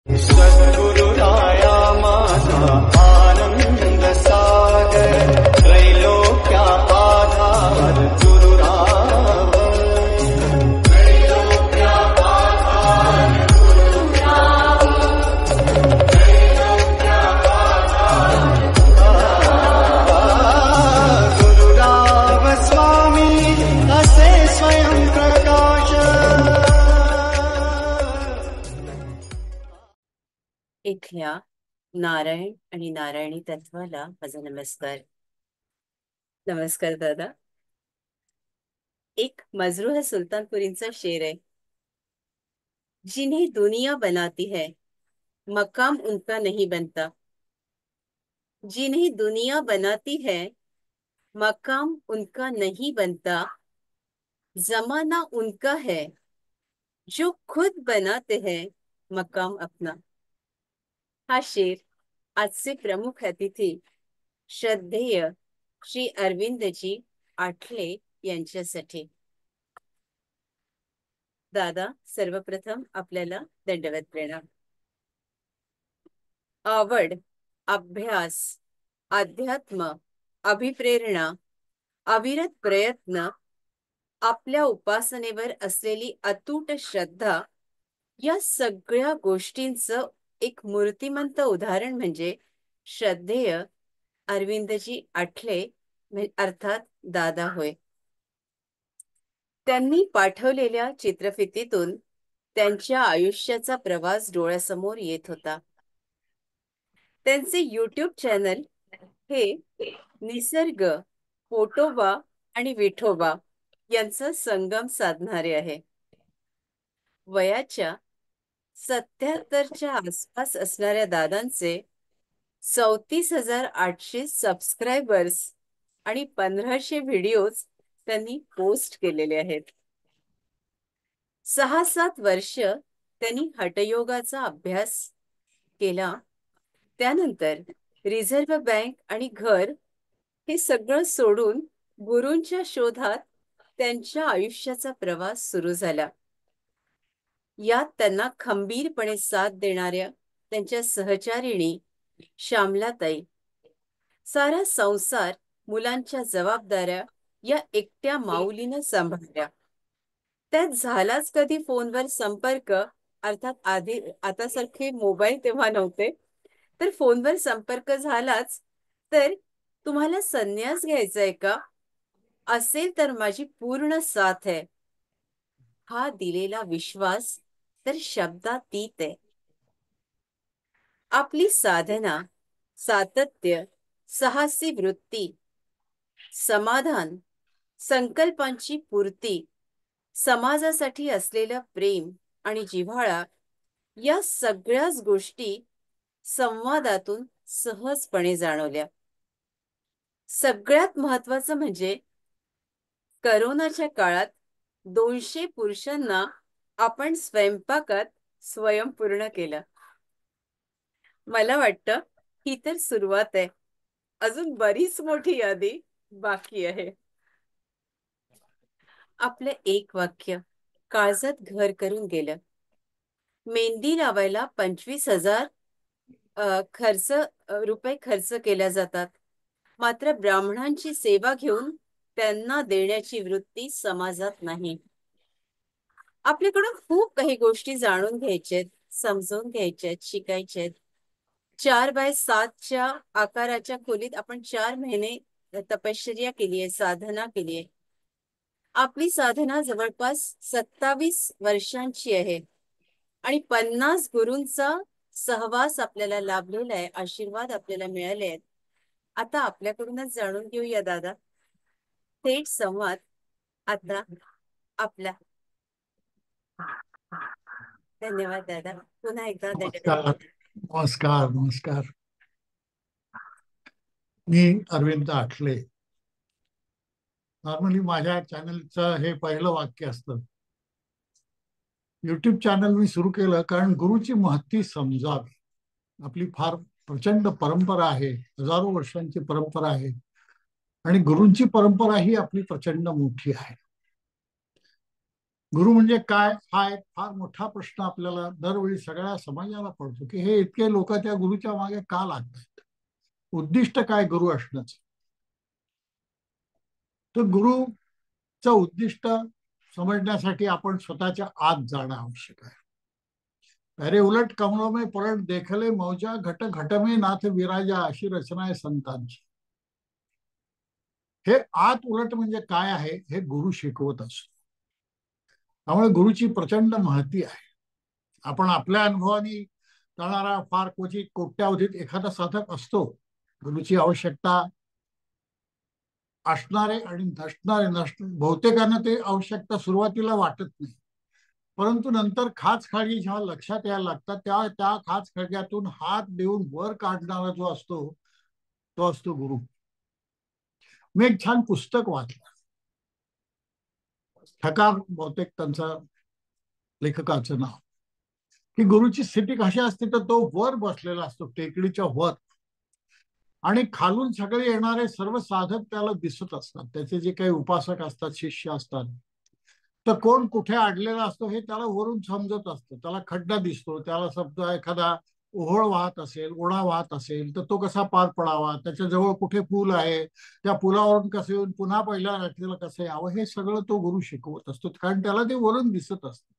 सद्गुरुराया माझा आनंद सागर त्रैलोक्या आधार गुरुराव त्रैलोक्या आधार गुरुराव त्रैलोक्या आधार गुरुराव स्वामी असे स्वयं प्रकाश. इथल्या नारायण आणि नारायणी तत्वाला माझा नमस्कार. नमस्कार दादा. एक मजरूह सुल्तानपुरींचा शेर आहे. जिन्हें दुनिया बनाती है मकाम उनका नहीं बनता. जिन्हें दुनिया बनाती है मकाम उनका नहीं बनता. जमाना उनका है जो खुद बनाते हैं मकाम अपना. हा शेर आजचे प्रमुख अतिथी श्रद्धेय श्री अरविंदजी आठले यांच्यासाठी. दादा, सर्वप्रथम आपल्याला दंडवत प्रणाम. आवड, अभ्यास, अध्यात्म, अभिप्रेरणा, अविरत प्रयत्न, आपल्या उपासनेवर असलेली अतूट श्रद्धा या सगळ्या गोष्टींचं एक मूर्तिमंत उदाहरण म्हणजे श्रद्धेय अरविंदजी आठले अर्थात दादा होय. त्यांनी पाठवलेल्या चित्रफितीतून त्यांच्या आयुष्याचा प्रवास डोळ्यासमोर येत होता. त्यांचे YouTube चॅनल हे निसर्ग, पोटोबा आणि विठोबा यांचा संगम साधणारे आहे. वयाच्या 77च्या आसपास असणाऱ्या दादांचे 34,800 सबस्क्रायबर्स आणि 1,500 व्हिडिओज त्यांनी पोस्ट केलेले आहेत. 6-7 वर्ष त्यांनी हठयोगाचा अभ्यास केला. त्यानंतर रिझर्व्ह बँक आणि घर हे सगळं सोडून गुरूंच्या शोधात त्यांच्या आयुष्याचा प्रवास सुरू झाला. यात त्यांना खंबीरपणे साथ देणाऱ्या त्यांच्या सहचारिणी श्यामलाताई, सारा संसार, मुलांच्या जबाबदाऱ्या या एकट्या माऊलीनं सांभाळल्या. त्यात झालाच कधी फोनवर संपर्क, अर्थात आधी आतासारखे मोबाईल तेव्हा नव्हते, तर फोनवर संपर्क झालाच तर तुम्हाला संन्यास घ्यायचा आहे का? असेल तर माझी पूर्ण साथ आहे. हा दिलेला विश्वास तर शब्दातीत आहे. आपली साधना, सातत्य, साहसी वृत्ती, समाधान, संकल्पांची पूर्ती, समाजासाठी असलेलं प्रेम आणि जिव्हाळा या सगळ्याच गोष्टी संवादातून सहजपणे जाणवल्या. सगळ्यात महत्वाचं म्हणजे करोनाच्या काळात 200 पुरुषांना आपण स्वयंपाकात स्वयंपूर्ण केलं. मला वाटतं ही तर सुरुवात आहे. अजून बरीच मोठी यादी बाकी आहे. आपलं एक वाक्य काळजात घर करून गेलं. मेहंदी लावायला 25,000 रुपये खर्च केल्या जातात. मात्र ब्राह्मणांची सेवा घेऊन त्यांना देण्याची वृत्ती समाजात नाही. आपल्याकडून खूप काही गोष्टी जाणून घ्यायच्यात, समजून घ्यायच्यात, शिकायच्यात. 4x7च्या आकाराच्या खोलीत आपण 4 महिने तपश्चर्या केली आहे, साधना केली आहे. आपली साधना जवळपास 27 वर्षांची आहे आणि 50 गुरूंचा सहवास आपल्याला लाभलेला आहे, आशीर्वाद आपल्याला मिळाले आहेत. आता आपल्याकडूनच जाणून घेऊया दादा. थेट संवाद आता आपला. धन्यवाद दादा. पुन्हा एकदा नमस्कार. नमस्कार. मी अरविंद आठले. नॉर्मली माझ्या चॅनलचं हे पहिलं वाक्य असतं. युट्यूब चॅनल मी सुरू केलं कारण गुरुची महती समजावी. आपली फार प्रचंड परंपरा आहे, हजारो वर्षांची परंपरा आहे आणि गुरूंची परंपरा ही आपली प्रचंड मोठी आहे. गुरु म्हणजे काय, हा एक फार मोठा प्रश्न आपल्याला दरवेळी सगळ्या समाजाला पडतो, की हे इतके लोक त्या गुरुच्या मागे का लागतात, उद्दिष्ट काय गुरु असण्याचं. तर गुरुचं उद्दिष्ट समजण्यासाठी आपण स्वतःच्या आत जाणं आवश्यक आहे. अरे उलट कमलों में पलट देखले मौजा, घट घट में नाथ विराजा, अशी रचना आहे संतांची. हे आत उलट म्हणजे काय आहे हे गुरु शिकवत असतो. त्यामुळे गुरुची प्रचंड महती आहे. आपण आपल्या अनुभवाने जाणारा फार क्वचित कोट्यावधीत एखादा साधक असतो. गुरुची आवश्यकता असणारे आणि बहुतेकांना ते आवश्यकता सुरुवातीला वाटत नाही, परंतु नंतर खाच खळगी जेव्हा लक्षात यायला लागतात त्या त्या खाच खळग्यातून हात देऊन वर काढणारा जो असतो तो असतो गुरु. मी एक छान पुस्तक वाचलं, ठकार बहुतेक त्यांचं लेखकाचं नाव, की गुरुची स्थिती कशी असते तर तो वर बसलेला असतो टेकडीच्या वर, आणि खालून सगळे येणारे सर्व साधक त्याला दिसत असतात. त्याचे जे काही उपासक असतात, शिष्य असतात, तर कोण कुठे अडलेला असतो हे त्याला वरून समजत असतं. त्याला खड्डा दिसतो, त्याला समजा एखादा ओहोळ वाहत असेल, ओढा वाहत असेल तर तो कसा पार पडावा, त्याच्याजवळ कुठे पूल आहे, त्या पुलावरून कसं येऊन पुन्हा पहिल्या गाठीला कसं यावं, हे सगळं तो गुरु शिकवत असतो, कारण त्याला ते वरून दिसत असतं.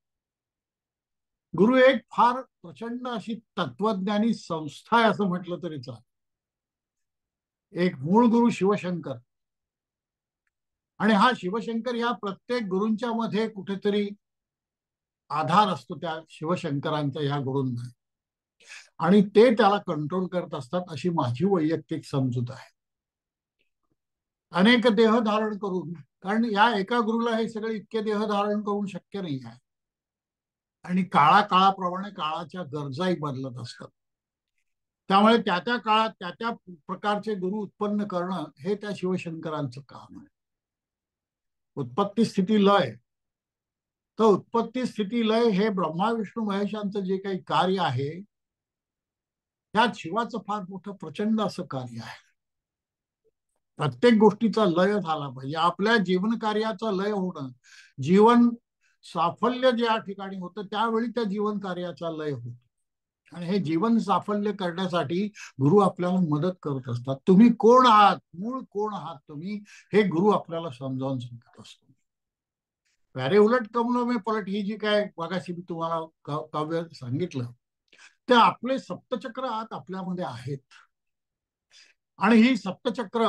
गुरु एक फार प्रचंड अशी तत्वज्ञानी संस्था आहे असं म्हटलं तरी चालेल. एक मूळ गुरु शिवशंकर, आणि हा शिवशंकर या प्रत्येक गुरूंच्या मध्ये कुठेतरी आधार असतो त्या शिवशंकरांचा या गुरूंना, आणि ते त्याला कंट्रोल करत असतात अशी माझी वैयक्तिक समजूत आहे. अनेक देह धारण करून, कारण या एका गुरुला हे सगळे इतके देह धारण करून शक्य नाही आहे, आणि काळाप्रमाणे काळाच्या गरजाही बदलत असतात. त्यामुळे त्या त्या काळात त्या त्या प्रकारचे गुरु उत्पन्न करणं हे त्या शिवशंकरांचं काम आहे. उत्पत्ती स्थिती लय, तर उत्पत्ती स्थिती लय हे ब्रह्मा विष्णू महेशांचं जे काही कार्य आहे त्यात शिवाचं फार मोठं प्रचंड असं कार्य आहे. प्रत्येक गोष्टीचा लय झाला पाहिजे. आपल्या जीवन कार्याचा लय होणं, जीवन साफल्य ज्या ठिकाणी होतं त्यावेळी त्या जीवन कार्याचा लय होतो, आणि हे जीवन साफल्य करण्यासाठी गुरु आपल्याला मदत करत असतात. तुम्ही कोण आहात, मूळ कोण आहात तुम्ही, हे गुरु आपल्याला समजावून सांगत असतो. प्यारे उलट कमलो में पलट ही जी काय मगाशी मी तुम्हाला काव्य सांगितलं, ते आपले सप्तचक्र आत आपल्यामध्ये आहेत, आणि ही सप्तचक्र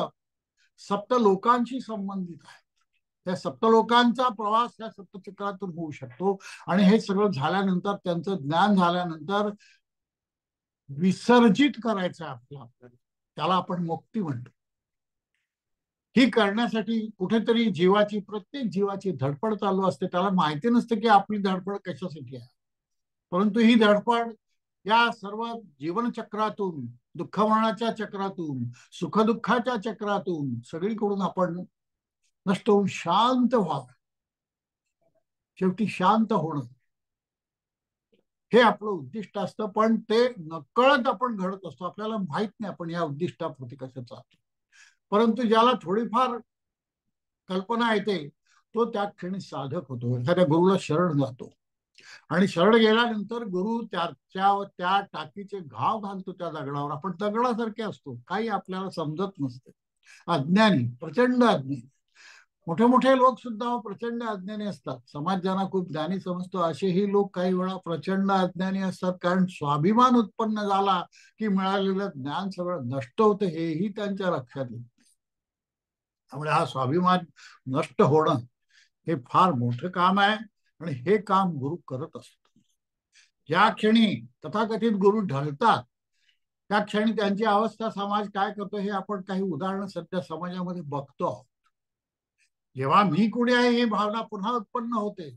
सप्त लोकांशी संबंधित आहे. त्या सप्तलोकांचा प्रवास या सप्तचक्रातून होऊ शकतो, आणि हे सगळं झाल्यानंतर, त्यांचं ज्ञान झाल्यानंतर विसर्जित करायचं आपल्याला, त्याला आपण मुक्ती म्हणतो. ही करण्यासाठी कुठेतरी प्रत्येक जीवाची धडपड चालू असते. त्याला माहिती नसते की आपली धडपड कशासाठी आहे, परंतु ही धडपड या सर्व जीवनचक्रातून, दुःखमरणाच्या चक्रातून, सुखदुःखाच्या चक्रातून सगळीकडून आपण नष्ट होऊन शांत व्हावं. शेवटी शांत होणं हे आपलं उद्दिष्ट असतं, पण ते नकळत आपण घडत असतो. आपल्याला माहित नाही आपण या उद्दिष्टाप्रती कसं चालतो, परंतु ज्याला थोडीफार कल्पना येते तो त्या क्षणी साधक होतो. एखाद्या गुरुला शरण जातो, आणि शरण गेल्यानंतर गुरु त्या टाकीचे घाव घालतो त्या दगडावर. आपण दगडासारखे असतो, काही आपल्याला समजत नसते, अज्ञानी, प्रचंड अज्ञानी. मोठे मोठे लोक सुद्धा प्रचंड अज्ञानी असतात. समाज ज्यांना खूप ज्ञानी समजतो असेही लोक काही वेळा प्रचंड अज्ञानी असतात, कारण स्वाभिमान उत्पन्न झाला की मिळालेलं ज्ञान सगळं नष्ट होतं हेही त्यांच्या लक्षात येत. त्यामुळे हा स्वाभिमान नष्ट होणं हे फार मोठं काम आहे, आणि हे काम गुरु करत असतो. ज्या क्षणी तथाकथित गुरु ढळतात त्या क्षणी त्यांची अवस्था समाज काय करतो हे आपण काही उदाहरणं सध्या समाजामध्ये बघतो आहोत. जेव्हा मी कोणी आहे ही भावना पुन्हा उत्पन्न होते,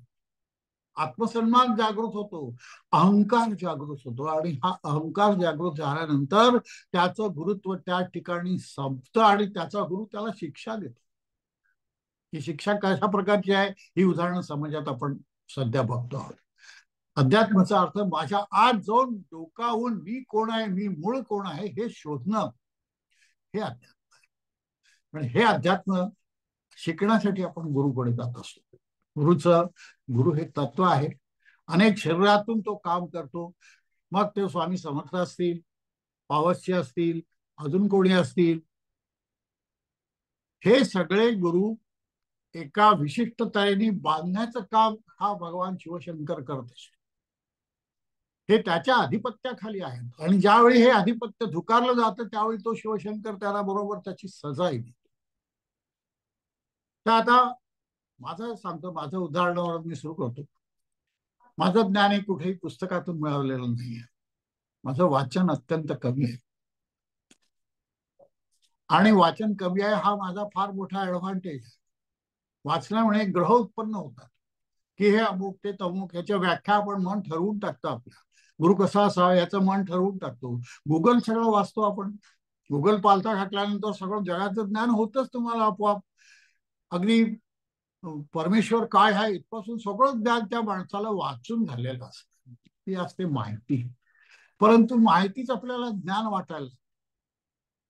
आत्मसन्मान जागृत होतो, अहंकार जागृत होतो, आणि हा अहंकार जागृत झाल्यानंतर त्याचं गुरुत्व त्या ठिकाणी संपतं, आणि त्याचा गुरु त्याला शिक्षा देतो. ही शिक्षा कशा प्रकारची आहे ही उदाहरणं समाजात आपण सध्या बघतो आहोत. अध्यात्माचा अर्थ माझ्या आत जाऊन डोकावून मी कोण आहे, मी मूळ कोण आहे हे शोधणं, हे अध्यात्म आहे. पण हे अध्यात्म शिकण्यासाठी आपण गुरुकडे जात असतो. गुरु हे तत्व आहे. अनेक शरीरातून तो काम करतो. मग ते स्वामी समर्थ असतील, पावस्य असतील, अजून कोणी असतील, हे सगळे गुरु एका विशिष्ट तऱ्हेने बांधण्याचं काम हा भगवान शिवशंकर करत असतो. हे त्याच्या अधिपत्याखाली आहेत आणि ज्यावेळी हे अधिपत्य धुकारलं जातं त्यावेळी तो शिवशंकर त्याला बरोबर त्याची सजाही देतो. तर आता माझं सांगतो, माझं उदाहरणावर मी सुरू करतो. माझं ज्ञान हे कुठेही पुस्तकातून मिळवलेलं नाहीये. माझं वाचन अत्यंत कमी आहे आणि वाचन कमी आहे हा माझा फार मोठा ऍडव्हान्टेज आहे. वाचनामुळे ग्रह उत्पन्न होतात की हे अमुक ते तमुक, याच्या व्याख्या आपण मन ठरवून टाकतो. आपल्या गुरु कसा असावा याचं मन ठरवून टाकतो. गुगल सगळं वाचतो आपण. गुगल पालथा घातल्यानंतर सगळं जगाचं ज्ञान होतच तुम्हाला आपोआप. अगदी परमेश्वर काय आहे इथपासून सगळं ज्ञान त्या माणसाला वाचून झालेलं असतं. ती असते माहिती. परंतु माहितीच आपल्याला ज्ञान वाटायला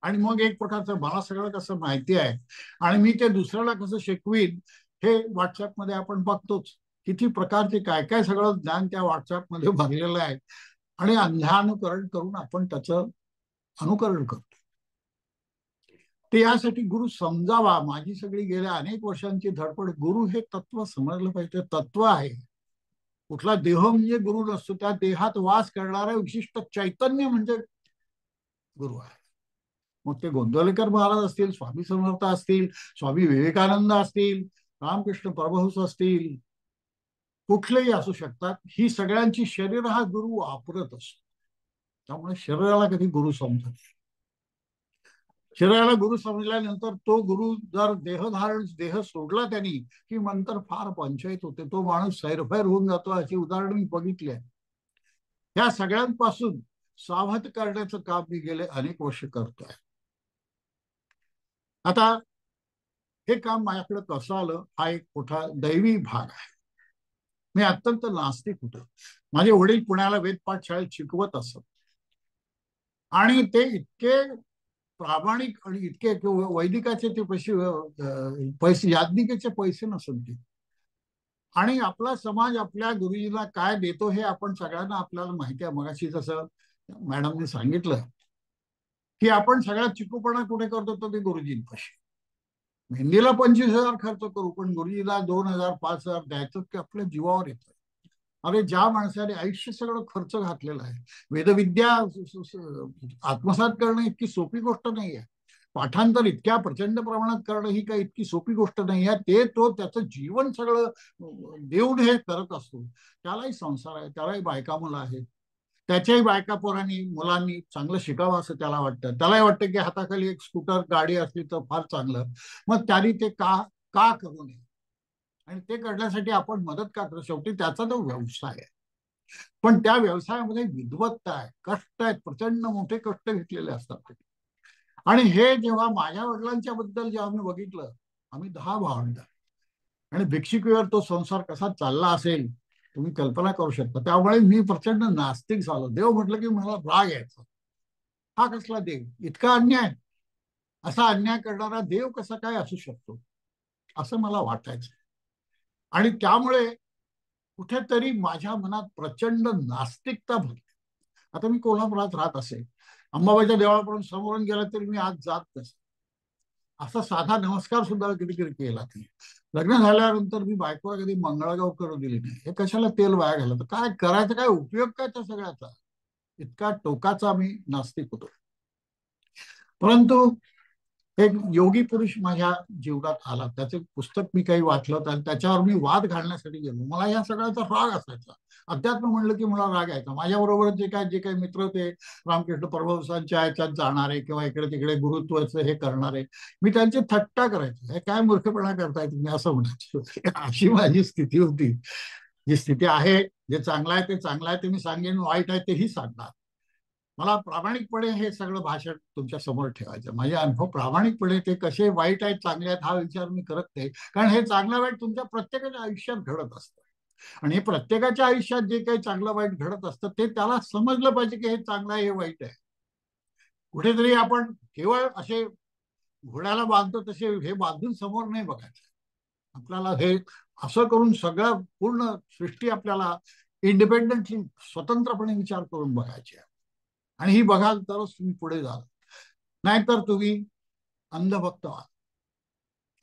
आणि मग एक प्रकारचं मला सगळं कसं माहिती आहे आणि मी ते दुसऱ्याला कसं शिकवीन हे व्हॉट्सअपमध्ये आपण बघतोच. किती प्रकारचे काय काय सगळं ज्ञान त्या व्हॉट्सअपमध्ये भरलेलं आहे आणि अंधानुकरण करून आपण त्याचं अनुकरण करतो. ते यासाठी गुरु समजावा. माझी सगळी गेल्या अनेक वर्षांची धडपड. गुरु हे तत्व समजलं पाहिजे. तत्व आहे. कुठला देह म्हणजे गुरु नसतो. त्या देहात वास करणारा विशिष्ट चैतन्य म्हणजे गुरु आहे. मग ते गोंदवलेकर महाराज असतील, स्वामी समर्थ असतील, स्वामी विवेकानंद असतील, रामकृष्ण परमहंस असतील, कुठलेही असू शकतात. ही सगळ्यांची शरीर हा गुरु वापरत असतो. त्यामुळे शरीराला कधी गुरु समजत नाही. शरीराला गुरु समजल्यानंतर तो गुरु जर देह सोडला त्यांनी की नंतर फार पंचायत होते. तो माणूस सैरफैर होऊन जातो. अशी उदाहरणं मी बघितली आहे. ह्या सगळ्यांपासून सावध करण्याचं काम मी गेले अनेक वर्ष करतोय. आता हे काम माझ्याकडे कसं आलं हा एक मोठा दैवी भाग आहे. मी अत्यंत नास्तिक होतो. माझे वडील पुण्याला वेदपाठ शाळेत शिकवत असत आणि ते इतके प्रामाणिक आणि इतके वैदिकाचे ते पैसे याज्ञिकेचे पैसे नसत ते. आणि आपला समाज आपल्या गुरुजीला काय देतो हे आपण सगळ्यांना आपल्याला माहिती आहे. मगाशी जसं मॅडमने सांगितलं की आपण सगळ्यात चिकूपणा कुठे करतो तर ते गुरुजींपाशी. मेहंदीला 25,000 खर्च करू पण गुरुजीला 2,000 5,000 द्यायचं की आपल्या जीवावर येतं. अरे ज्या माणसाने आयुष्य सगळं खर्च घातलेला आहे. वेदविद्या आत्मसात करणं इतकी सोपी गोष्ट नाही आहे. पाठांतर इतक्या प्रचंड प्रमाणात करणं ही काही इतकी सोपी गोष्ट नाही आहे. ते तो त्याचं जीवन सगळं देऊन हे करत असतो. त्यालाही संसार आहे, त्यालाही बायका मुलं आहेत, त्याच्याही बायका पोरांनी मुलांनी चांगलं शिकावं असं त्याला वाटतं. त्यालाही वाटतं की हाताखाली एक स्कूटर गाडी असली तर फार चांगलं. मग त्यांनी ते का का करू नये आणि ते करण्यासाठी आपण मदत का करू. शेवटी त्याचा तो व्यवसाय आहे. पण त्या व्यवसायामध्ये विद्वत्ता आहे, कष्ट आहेत, प्रचंड मोठे कष्ट घेतलेले असतात. आणि हे जेव्हा माझ्या वडिलांच्या बद्दल जेव्हा मी बघितलं, आम्ही 10 भावंड आणि भिक्षुकीवर तो संसार कसा चालला असेल तुम्ही कल्पना करू शकता. त्यामुळे मी प्रचंड नास्तिक झालो. देव म्हटलं की मला राग यायचा. हा कसला देव, इतका अन्याय, असा अन्याय करणारा देव कसा काय असू शकतो असं मला वाटायचं. आणि त्यामुळे कुठेतरी माझ्या मनात प्रचंड नास्तिकता भरली. आता मी कोल्हापुरात राहत असेल, अंबाबाईच्या देवळापर्यंत समोरून गेला तरी मी आज जात नसे. असा साधा नमस्कार सुद्धा कधी कधी केला नाही. लग्न झाल्यानंतर मी बायकोला कधी मंगळागौर करू दिली नाही. हे कशाला तेल वाया घालत, काय करायचं, काय उपयोग काय त्या सगळ्याचा. इतका टोकाचा मी नास्तिक होतो. परंतु एक योगी पुरुष माझ्या जीवनात आला. त्याचे पुस्तक मी काही वाचलं आणि त्याच्यावर मी वाद घालण्यासाठी गेलो. मला या सगळ्याचा राग असायचा. अध्यात्म म्हणलं की मला राग यायचा. माझ्याबरोबर जे काही मित्र होते रामकृष्ण परमहंसांच्या याच्यात जाणारे किंवा इकडे तिकडे गुरुत्वाचं हे करणारे, मी त्यांची थट्टा करायचो. हे काय मूर्खपणा करताय तुम्ही असं म्हणायचं. अशी माझी स्थिती होती. जी स्थिती आहे, जे चांगलं आहे ते चांगलं आहे ते मी सांगेन, वाईट आहे तेही सांगणार. मला प्रामाणिकपणे हे सगळं भाषण तुमच्या समोर ठेवायचं. माझे अनुभव प्रामाणिकपणे ते कसे वाईट आहेत चांगले आहेत हा विचार मी करत नाही. कारण हे चांगलं वाईट तुमच्या प्रत्येकाच्या आयुष्यात घडत असतं आणि हे प्रत्येकाच्या आयुष्यात जे काही चांगलं वाईट घडत असतं ते त्याला समजलं पाहिजे की हे चांगलं आहे हे वाईट आहे. कुठेतरी आपण केवळ असे घोड्याला बांधतो तसे हे बांधून समोर नाही बघायचं. आपल्याला हे असं करून सगळं पूर्ण सृष्टी आपल्याला इंडिपेंडेंटली स्वतंत्रपणे विचार करून बघायची आहे. आणि ही बघाल तरच तुम्ही पुढे जाल, नाहीतर तुम्ही अंधभक्त व्हाल.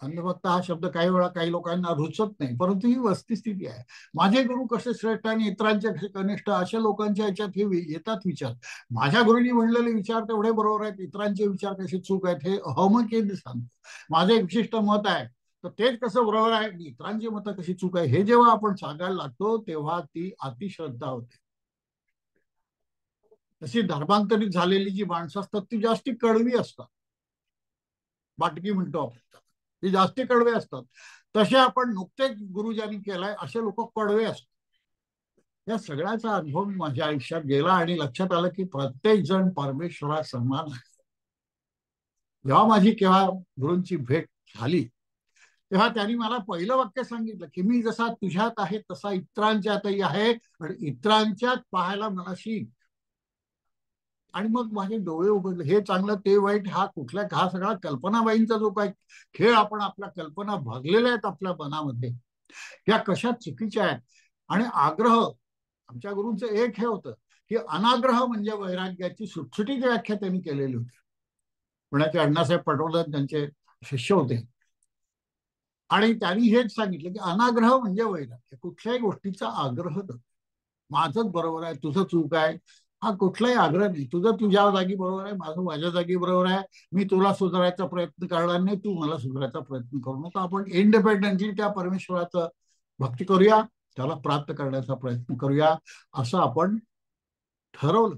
अंधभक्त हा शब्द काही वेळा काही लोकांना रुचत नाही, परंतु ही वस्तुस्थिती आहे. माझे गुरु कसे श्रेष्ठ आणि इतरांचे कसे कनिष्ठ, अशा लोकांच्या ह्याच्यात हे येतात विचार. माझ्या गुरुंनी म्हणलेले विचार तेवढे बरोबर आहेत, इतरांचे विचार कसे चूक आहेत हे अहमकेने सांगतो. माझं एक विशिष्ट मत आहे तर तेच कसं बरोबर आहे, इतरांची मतं कशी चूक आहे हे जेव्हा आपण सांगायला लागतो तेव्हा ती अतिश्रद्धा होते. तशी धर्मांतरित झालेली जी माणसं असतात ती जास्ती कडवी असतात, बाटकी म्हणतो आपण, ते जास्ती कडवे असतात. तसे आपण नुकतेच गुरुजांनी केलाय असे लोक कडवे असतात. या सगळ्याचा अनुभव माझ्या आयुष्यात गेला आणि लक्षात आलं की प्रत्येक जण परमेश्वरा समान आहे. जेव्हा माझी केव्हा गुरूंची भेट झाली तेव्हा त्यांनी मला पहिलं वाक्य सांगितलं की मी जसा तुझ्यात आहे तसा इतरांच्यातही आहे आणि इतरांच्यात पाहायला मला शिक. आणि मग माझे डोळे उघडले. हे चांगलं ते वाईट हा कुठल्या, हा सगळा कल्पनाबाईंचा जो काय खेळ आपण आपल्या कल्पना भरलेल्या आहेत आपल्या मनामध्ये, या कशा चुकीच्या आहेत. आणि आग्रह, आमच्या गुरूंचं एक हे होतं की अनाग्रह म्हणजे वैराग्याची सुटसुटीची व्याख्या त्यांनी केलेली होती. पुण्याचे अण्णासाहेब पटवर्धन त्यांचे शिष्य होते आणि त्यांनी हेच सांगितलं की अनाग्रह म्हणजे वैराग्य, कुठल्याही गोष्टीचा आग्रह न, माझंच बरोबर आहे तुझं चूक आहे हा कुठलाही आग्रह नाही. तुझं तुझ्या जागी बरोबर आहे, माझं माझ्या जागी बरोबर आहे. मी तुला सुधारायचा प्रयत्न करणार नाही, तू मला सुधारायचा प्रयत्न करू नका. आपण इंडिपेंडेंटली त्या परमेश्वराचं भक्ती करूया, त्याला प्राप्त करण्याचा प्रयत्न करूया असं आपण ठरवलं.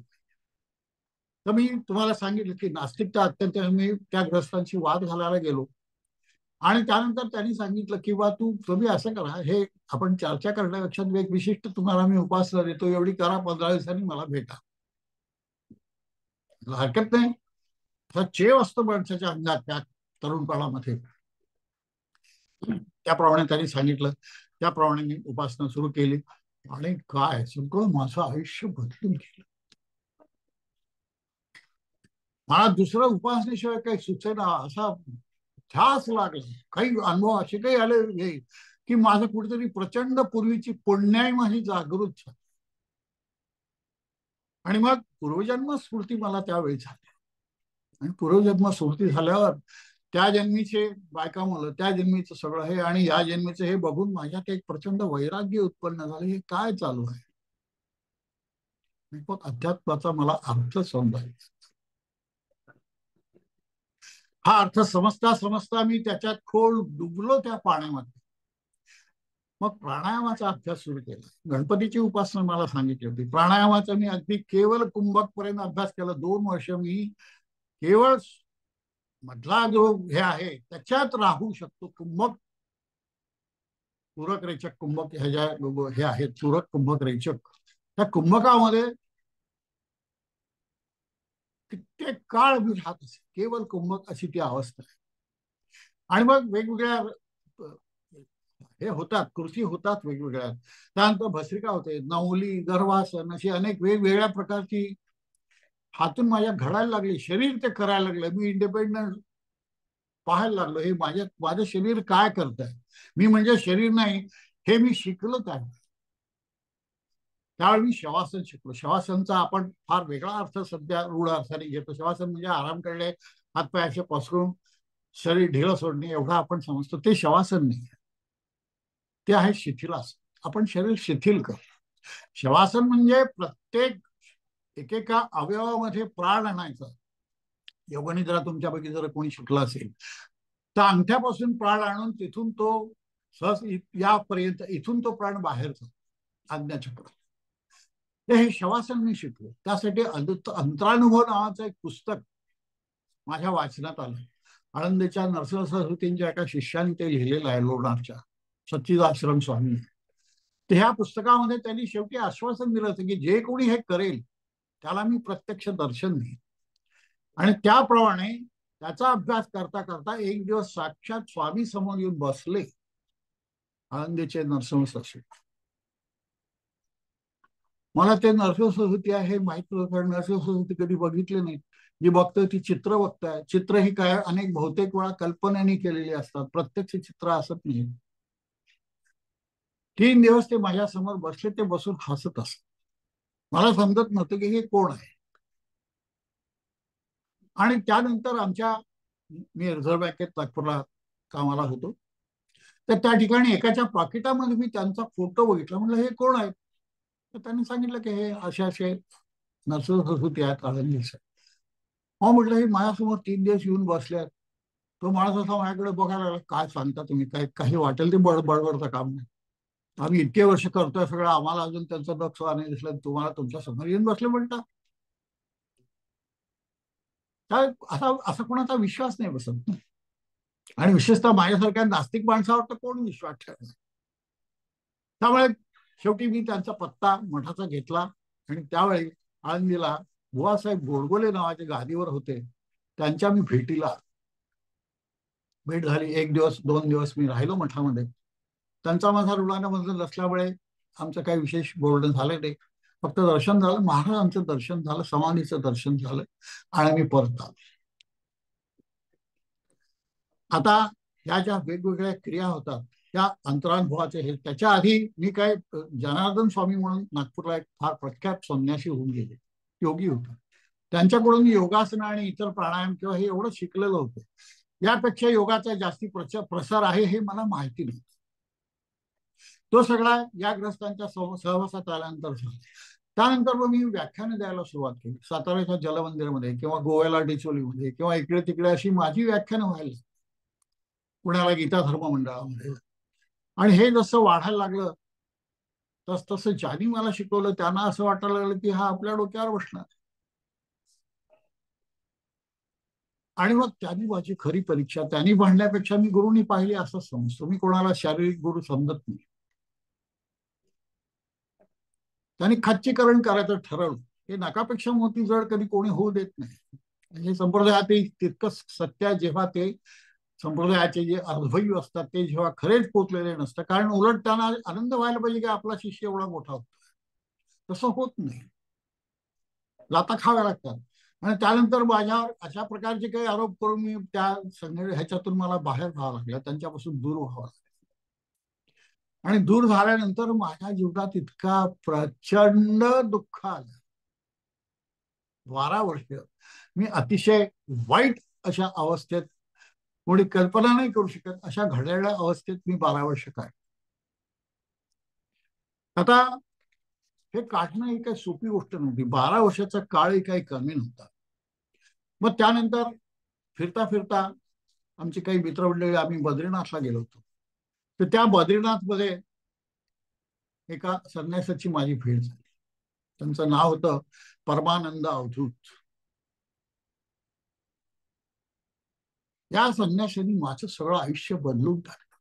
तर मी तुम्हाला सांगितलं की नास्तिकता अत्यंत, मी त्या ग्रस्तांशी वाद घालायला गेलो आणि त्यानंतर त्यांनी सांगितलं की बा तुम्ही असं करा, हे आपण चर्चा करण्यापेक्षा एक विशिष्ट तुम्हाला मी उपासना देतो, एवढी करा, 15 दिवसांनी मला भेटा. हरकत नाही, असा चेव असतो माणसाच्या अंगात त्या तरुणपणामध्ये. त्याप्रमाणे त्यांनी सांगितलं, त्याप्रमाणे मी उपासना सुरू केली आणि काय सगळं माझं आयुष्य बदलून गेलं. मला दुसरं उपासनेशिवाय काही सुचेना, असा ध्यास लागला. काही अनुभव असे काही आले की माझं कुठेतरी प्रचंड पूर्वीची पुण्याई माझी जागृत झाली आणि मग पूर्वजन्म स्फूर्ती मला त्यावेळी झाली. आणि पूर्वजन्म स्फूर्ती झाल्यावर त्या जन्मीचे बायका मुलं, त्या जन्मीचं सगळं हे आणि या जन्मीचं हे बघून माझ्यात एक प्रचंड वैराग्य उत्पन्न झालं. हे काय चालू आहे? मग अध्यात्माचा मला अर्थ समजायचा. हा अर्थ समजता समजता मी त्याच्यात खोल डुबलो त्या पाण्यामध्ये. मग प्राणायामाचा अभ्यास सुरू केला. गणपतीची उपासना मला सांगितली होती. प्राणायामाचा मी अगदी केवळ कुंभक पर्यंत अभ्यास केला. 2 वर्ष मी केवळ मधला जो हे आहे त्याच्यात राहू शकतो. कुंभक, पूरक रेचक कुंभक ह्याच्या हे आहेत, पूरक कुंभक रेचक. त्या कुंभकामध्ये कित्येक काळ मी राहत असे, केवळ कुंभक अशी ती अवस्था आहे. आणि मग वेगवेगळ्या हे होतात, कृती होतात वेगवेगळ्या. त्यानंतर भस्रिका होते, नवली, गर्भासन, अशी अनेक वेगवेगळ्या प्रकारची हातून माझ्या घडायला लागली. शरीर ते करायला लागलं. मी इंडिपेंडंट पाहायला लागलो, हे माझं शरीर काय करत आहे. मी म्हणजे शरीर नाही, हे मी शिकलो काय. त्यावेळी मी शवासन शिकलो. शवासनचा आपण फार वेगळा अर्थ सध्या रूढ अर्थाने घेतो. शवासन म्हणजे आराम करणे, हातपाय असे पसरून शरीर ढिलं सोडणे एवढा आपण समजतो. ते शवासन नाही, ते आहे शिथिलासन. आपण शरीर शिथिल कर. शवासन म्हणजे प्रत्येक एकेका अवयवामध्ये प्राण आणायचा. योगनिद्रा तुमच्यापैकी जर कोणी शिकला असेल तर अंगठ्यापासून प्राण आणून तिथून तो सहज यापर्यंत, इथून तो प्राण बाहेर जातो आज्ञाचक्र. हे शवासन मी शिकलो. त्यासाठी अंतरानुभव नावाचं एक पुस्तक माझ्या वाचनात आलं. आळंदीच्या नरसिंह सरस्वतींच्या एका शिष्याने ते लिहिलेलं आहे, लोणारच्या सच्चिदाश्रम स्वामी. तर ह्या पुस्तकामध्ये त्यांनी शेवटी आश्वासन दिलं होतं की जे कोणी हे करेल त्याला मी प्रत्यक्ष दर्शन देईन. आणि त्याप्रमाणे त्याचा अभ्यास करता करता एक दिवस साक्षात स्वामी समोर येऊन बसले, आळंदीचे नरसिंह सरस्वती. मला ते नरसिंह सरस्वती आहे माहित नव्हतं, कारण नरसिंह सरस्वती कधी बघितले नाही. जी बघतोय ती चित्र बघताय. चित्र ही काय अनेक बहुतेक वेळा कल्पनेने केलेली असतात, प्रत्यक्ष चित्र असत नाही. 3 दिवस ते माझ्या समोर बसले, ते बसून हसत असत. मला समजत नव्हतं की हे कोण आहे. आणि त्यानंतर मी रिझर्व्ह बँकेत नागपूरला कामाला होतो. तर त्या ठिकाणी एकाच्या पाकिटामध्ये मी त्यांचा फोटो बघितला. म्हटलं हे कोण आहेत? तर त्यांनी सांगितलं की हे असे असे नरसोबती आहेत आळंदीचे. हो म्हटलं, हे माझ्यासमोर 3 दिवस येऊन बसल्यात. तो माणूस असा माझ्याकडे बघायला लागला, काय सांगता तुम्ही, काय काही वाटेल ते बडबडचं काम नाही. आम्ही इतके वर्ष करतोय सगळं, आम्हाला अजून त्यांचं दक्ष नाही दिसलं, तुम्हाला तुमच्या समोर येऊन बसले म्हणता. काय असा असा कोणाचा विश्वास नाही बसत. आणि विशेषतः माझ्यासारख्या नास्तिक माणसावर तर कोण विश्वास ठेवणार. त्यामुळे शेवटी मी त्यांचा पत्ता मठाचा घेतला आणि त्यावेळी आळंदीला बुवासाहेब गोडबोले नावाचे गादीवर होते, त्यांच्या मी भेट झाली. 1 दिवस 2 दिवस मी राहिलो मठामध्ये. त्यांचा माझा रुग्णालयामध्ये नसल्यामुळे आमचं काही विशेष बोलणं झालं नाही. फक्त दर्शन झालं, महाराजांचं दर्शन झालं, समाधीचं दर्शन झालं आणि मी परत आलो. आता ह्या ज्या वेगवेगळ्या क्रिया होतात त्या अंतरानुभवाचे हे. त्याच्या आधी मी काय जनार्दन स्वामी म्हणून नागपूरला एक फार प्रख्यात संन्यासी होऊन गेले, योगी होते. त्यांच्याकडून योगासन आणि इतर प्राणायाम किंवा हे एवढं शिकलेलं होतं. यापेक्षा योगाचा जास्ती प्रसार आहे हे मला माहिती नाही. तो सगळा या ग्रस्तांच्या सहवासात आल्यानंतर झाला. त्यानंतर मग मी व्याख्यानं द्यायला सुरुवात केली. साताऱ्याच्या जलमंदिरमध्ये किंवा गोव्याला डिचोलीमध्ये किंवा इकडे तिकडे अशी माझी व्याख्यानं व्हायला, पुण्याला गीता धर्म मंडळामध्ये. आणि हे जसं वाढायला लागलं तस तसं ज्यांनी मला शिकवलं त्यांना असं वाटायला लागलं की हा आपल्या डोक्यावर बसणार. आणि मग त्यांनी माझी खरी परीक्षा त्यांनी म्हणण्यापेक्षा मी गुरुनी पाहिली असं समजतो. मी कोणाला शारीरिक गुरु समजत नाही. त्यांनी खच्चीकरण करायचं ठरवलं. हे नाकापेक्षा मोठी जड कधी कोणी होऊ देत नाही. हे संप्रदायात तितकंच सत्य. जेव्हा ते संप्रदायाचे जे अनुभवी असतात ते जेव्हा खरेच पोचलेले नसतात, कारण उलट त्यांना आनंद व्हायला पाहिजे की आपला शिष्य एवढा मोठा होतो, तसं होत नाही. लाता खाव्या लागतात. आणि त्यानंतर माझ्यावर अशा प्रकारचे काही आरोप करून मी त्या ह्याच्यातून मला बाहेर व्हावं लागलं, त्यांच्यापासून दूर व्हावं लागलं. आणि दूर झाल्यानंतर माझ्या जीवनात इतका प्रचंड दुःख आलं. 12 वर्ष मी अतिशय वाईट अशा अवस्थेत, कोणी कल्पना नाही करू शकत अशा घडलेल्या अवस्थेत मी 12 वर्ष काय. आता हे काढणं ही काही सोपी गोष्ट नव्हती. 12 वर्षाचा काळही काही कमी नव्हता. मग त्यानंतर फिरता फिरता आमची काही मित्रमंडळी, आम्ही बद्रीनाथला गेलो होतो. तर त्या बद्रीनाथमध्ये एका संन्यासाची माझी भेट झाली. त्यांचं नाव होतं परमानंद अवधूत. या संन्याशांनी माझं सगळं आयुष्य बदलून टाकलं.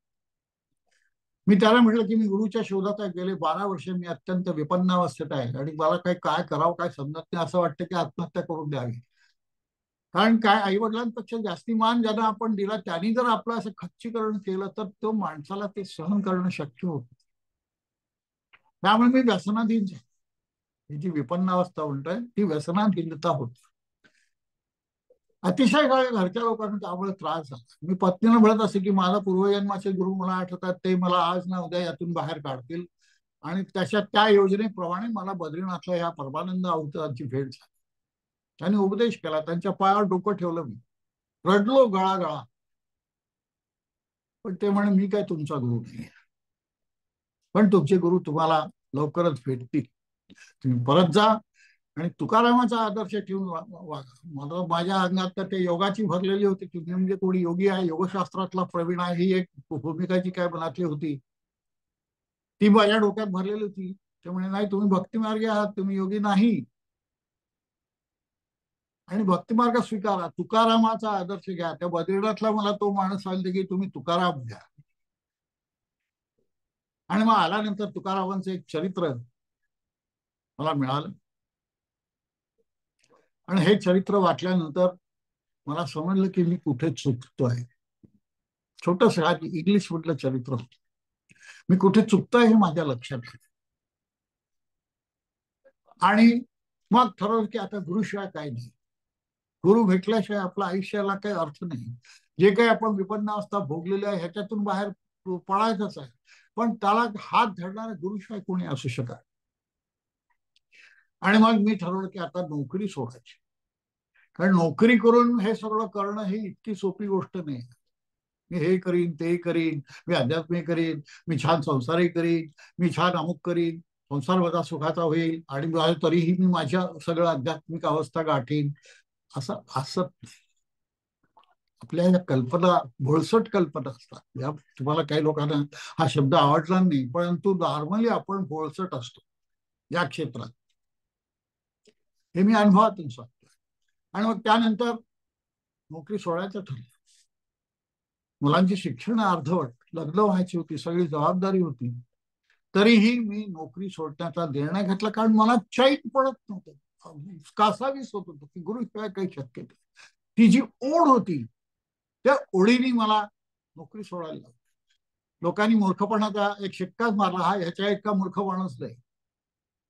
मी त्याला म्हटलं की मी गुरुच्या शोधात गेले 12 वर्ष, मी अत्यंत विपन्नावस्थेत आहे आणि मला काय करावं काय समजत नाही. असं वाटतं की आत्महत्या करून द्यावी. कारण काय, आई वडिलांपेक्षा जास्ती मान ज्यांना आपण दिला त्यांनी जर आपलं असं खच्चीकरण केलं तर तो माणसाला ते सहन करणं शक्य होत. त्यामुळे मी व्यसनाधीन झालो. ही जी विपन्नावस्था म्हणतोय ती व्यसनाधीनता होती. अतिशय काळ घरच्या लोकांना त्यामुळे त्रास झाला. मी पत्नीला म्हणत असे की माझा पूर्वजन्माचे गुरु मला आठवतात, ते मला आज ना उद्या यातून बाहेर काढतील. आणि त्या योजनेप्रमाणे मला बद्रीनाथला या परमानंद अवताराची भेट झाली. त्यांनी उपदेश केला, त्यांच्या पायावर डोकं ठेवलं. मी रडलो गळा. पण ते म्हणे मी काय तुमचा गुरु नाही, पण तुमचे गुरु तुम्हाला लवकरच भेटतील. तुम्ही परत जा आणि तुकारामाचा आदर्श ठेवून वागा. मला माझ्या अंगात तर ते योगाची भरलेली होती की मी म्हणजे कोणी योगी आहे, योगशास्त्रातला प्रवीण आहे, ही एक भूमिकाची काय मनातली होती ती माझ्या डोक्यात भरलेली होती. ते म्हणे नाही, तुम्ही भक्तिमार्गी आहात, तुम्ही योगी नाही. आणि भक्तिमार्ग स्वीकारा, तुकारामाचा आदर्श घ्या. त्या बद्रीनाथला मला तो माणूस सांगते की तुम्ही तुकाराम घ्या. आणि मग आल्यानंतर तुकारामांचं एक चरित्र मला मिळालं. आणि हे चरित्र वाचल्यानंतर मला समजलं की मी कुठे चुकतोय. छोटस इंग्लिश मधलं चरित्र होतं. मी कुठे चुकतोय हे माझ्या लक्षात आलं. आणि मग ठरवलं की आता गुरुशिवाय काय नाही. गुरु भेटल्याशिवाय आपल्या आयुष्याला काही अर्थ नाही. जे काही आपण विपन्नावस्था भोगलेली आहे ह्याच्यातून बाहेर पळायचंच आहे, पण त्याला हात धरणारा गुरुशिवाय कोणी असू शकत. आणि मग मी ठरवलं की आता नोकरी सोडायची, कारण नोकरी करून हे सगळं करणं ही इतकी सोपी गोष्ट नाही. मी हे करीन, ते करीन, मी अध्यात्मिक करीन, मी छान संसारही करीन, मी छान अमुक करीन, संसार माझा सुखाचा होईल आणि तरीही मी माझ्या सगळं आध्यात्मिक अवस्था गाठीन, असं असत नाही. आपल्या या कल्पना भोळसट कल्पना असतात. या तुम्हाला काही लोकांना हा शब्द आवडला नाही, परंतु नॉर्मली आपण भोळसट असतो या क्षेत्रात, हे मी अनुभवातून सांगतो. आणि मग त्यानंतर नोकरी सोडायचं ठरलं. मुलांची शिक्षण अर्धवट, लग्न व्हायची होती, सगळी जबाबदारी होती, तरीही मी नोकरी सोडण्याचा निर्णय घेतला, कारण मला चैन पडत नव्हतं. कासावीस होत होतं की गुरुशिवाय काही शक्य नाही. ती जी ओढ होती त्या ओढीने मला नोकरी सोडायला लागली. लोकांनी मूर्खपणाचा एक शिक्काच मारला, हा ह्याच्या इतका मूर्ख माणूस नाही.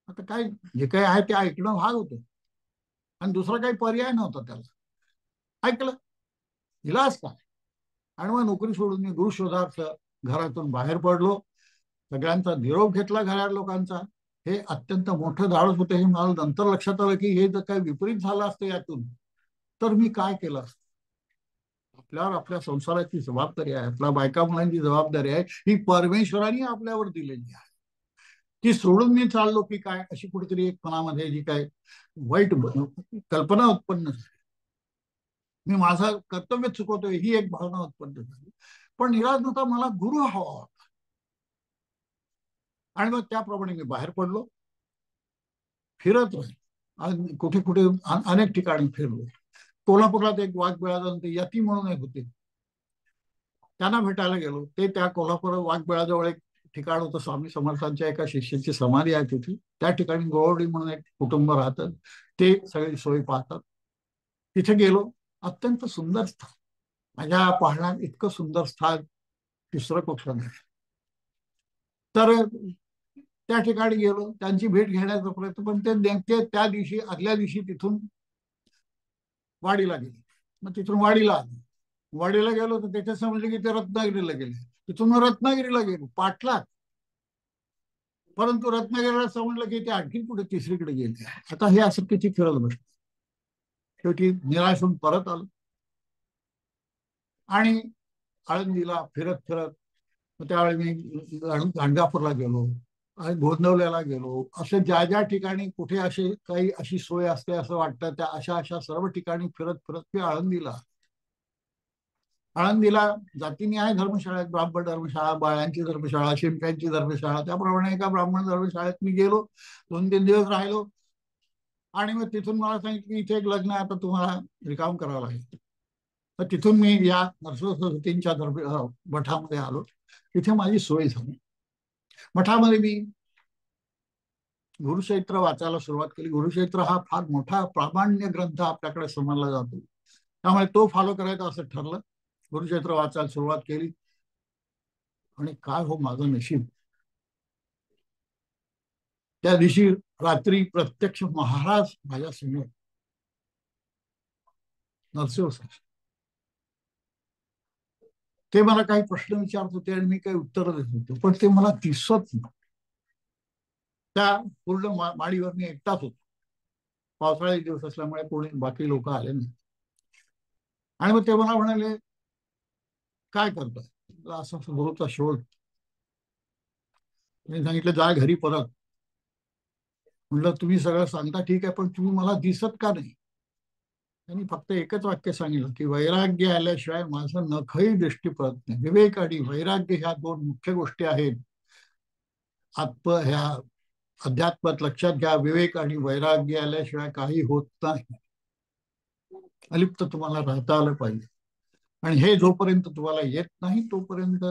आता काय, जे काही आहे ते ऐकणं भाग होतं आणि दुसरा काही पर्याय नव्हता. त्याला ऐकलं, इलाज काय. आणि मग नोकरी सोडून मी गुरुशोधार्थ घरातून बाहेर पडलो. सगळ्यांचा निरोप घेतला, घरात लोकांचा. हे अत्यंत मोठं धाडस होतं. हे मला नंतर लक्षात आलं की हे जर काही विपरीत झालं असतं यातून, तर मी काय केलं असतं. आपल्यावर आपल्या संसाराची जबाबदारी आहे, आपल्या बायका मुलांची जबाबदारी आहे, ही परमेश्वराने आपल्यावर दिलेली आहे. ती सोडून मी चाललो की काय, अशी कुठेतरी एक मनामध्ये जी काय वाईट कल्पना उत्पन्न झाली. मी माझं कर्तव्य चुकवतोय ही एक भावना उत्पन्न झाली. पण इलाज नव्हता, मला गुरु हवा होता. आणि मग त्याप्रमाणे मी बाहेर पडलो, फिरत राहील, कुठे कुठे अनेक ठिकाणी फिरलो. कोल्हापुरात एक वाघबिळाजवळ यती म्हणून एक होते, त्यांना भेटायला गेलो. ते त्या कोल्हापूर वाघबिळाजवळ एक ठिकाण होतं, स्वामी समर्थांच्या एका शिष्याची समाधी आहे तिथे. त्या ठिकाणी गोवडी म्हणून एक कुटुंब राहतं, ते सगळी सोयी पाहतात. तिथे गेलो. अत्यंत सुंदर स्थान, माझ्या पाहण्यात इतकं सुंदर स्थान दुसरं कुठलं नाही. तर त्या ठिकाणी गेलो, त्यांची भेट घेण्याचा प्रयत्न, पण ते नेमके त्या दिवशी आदल्या दिवशी तिथून वाडीला गेले. मग तिथून वाडीला आलो. वाडीला गेलो तर त्याच्या समजले की ते रत्नागिरीला गेले. तिथून रत्नागिरीला गेलो, पाठलाग. परंतु रत्नागिरीला समजलं की ते आणखी कुठे तिसरीकडे गेले. आता हे असं किती फिरत बसलं. शेवटी निराश होऊन परत आलो आणि आळंदीला फिरत फिरत, त्यावेळी मी गाणगापूरला गेलो आणि गोंदवल्याला गेलो. असे ज्या ज्या ठिकाणी कुठे असे काही अशी सोय असते असं वाटतं, त्या अशा अशा सर्व ठिकाणी फिरत फिरत मी आळंदीला जातीने आहे धर्मशाळा आहेत, ब्राह्मण धर्मशाळा, बाळ्यांची धर्मशाळा, शिंप्यांची धर्मशाळा. त्याप्रमाणे एका ब्राह्मण धर्मशाळेत मी गेलो, 2-3 दिवस राहिलो. आणि मग तिथून मला सांगितलं की इथे एक लग्न आहे, आता तुम्हाला रिकाम करावं लागेल. तर तिथून मी या नरसोबतींच्या मठामध्ये आलो. तिथे माझी सोय झाली. मठामध्ये मी गुरुचरित्र वाचायला सुरुवात केली. गुरुचरित्र हा फार मोठा प्रामाण्य ग्रंथ आपल्याकडे समजला जातो, त्यामुळे तो फॉलो करायचा असं ठरलं. गुरुचरित्र वाचायला सुरुवात केली आणि काय हो माझं नशीब, त्या दिवशी रात्री प्रत्यक्ष महाराज माझ्या समोर नरसिंह साहेब, ते मला काही प्रश्न विचारत होते आणि मी काही उत्तर देत होते, पण ते मला दिसत नाही. त्या पूर्ण माडीवर मी एकटाच होतो. पावसाळ्याचे दिवस असल्यामुळे कोणी बाकी लोक आले नाही. आणि मग ते मला म्हणाले, काय करतोय? असं गुरुचा शोध. मी सांगितलं, जा घरी परत. म्हटलं, तुम्ही सगळं सांगता ठीक आहे, पण तुम्ही मला दिसत का नाही? त्यांनी फक्त एकच वाक्य सांगितलं की वैराग्य आल्याशिवाय माझं नखही दृष्टी पडत नाही. विवेक आणि वैराग्य ह्या 2 मुख्य गोष्टी आहेत. ह्या अध्यात्मात लक्षात घ्या, विवेक आणि वैराग्य आल्याशिवाय काही होत नाही. अलिप्त तुम्हाला राहता आलं पाहिजे. आणि हे जोपर्यंत तुम्हाला येत नाही तोपर्यंत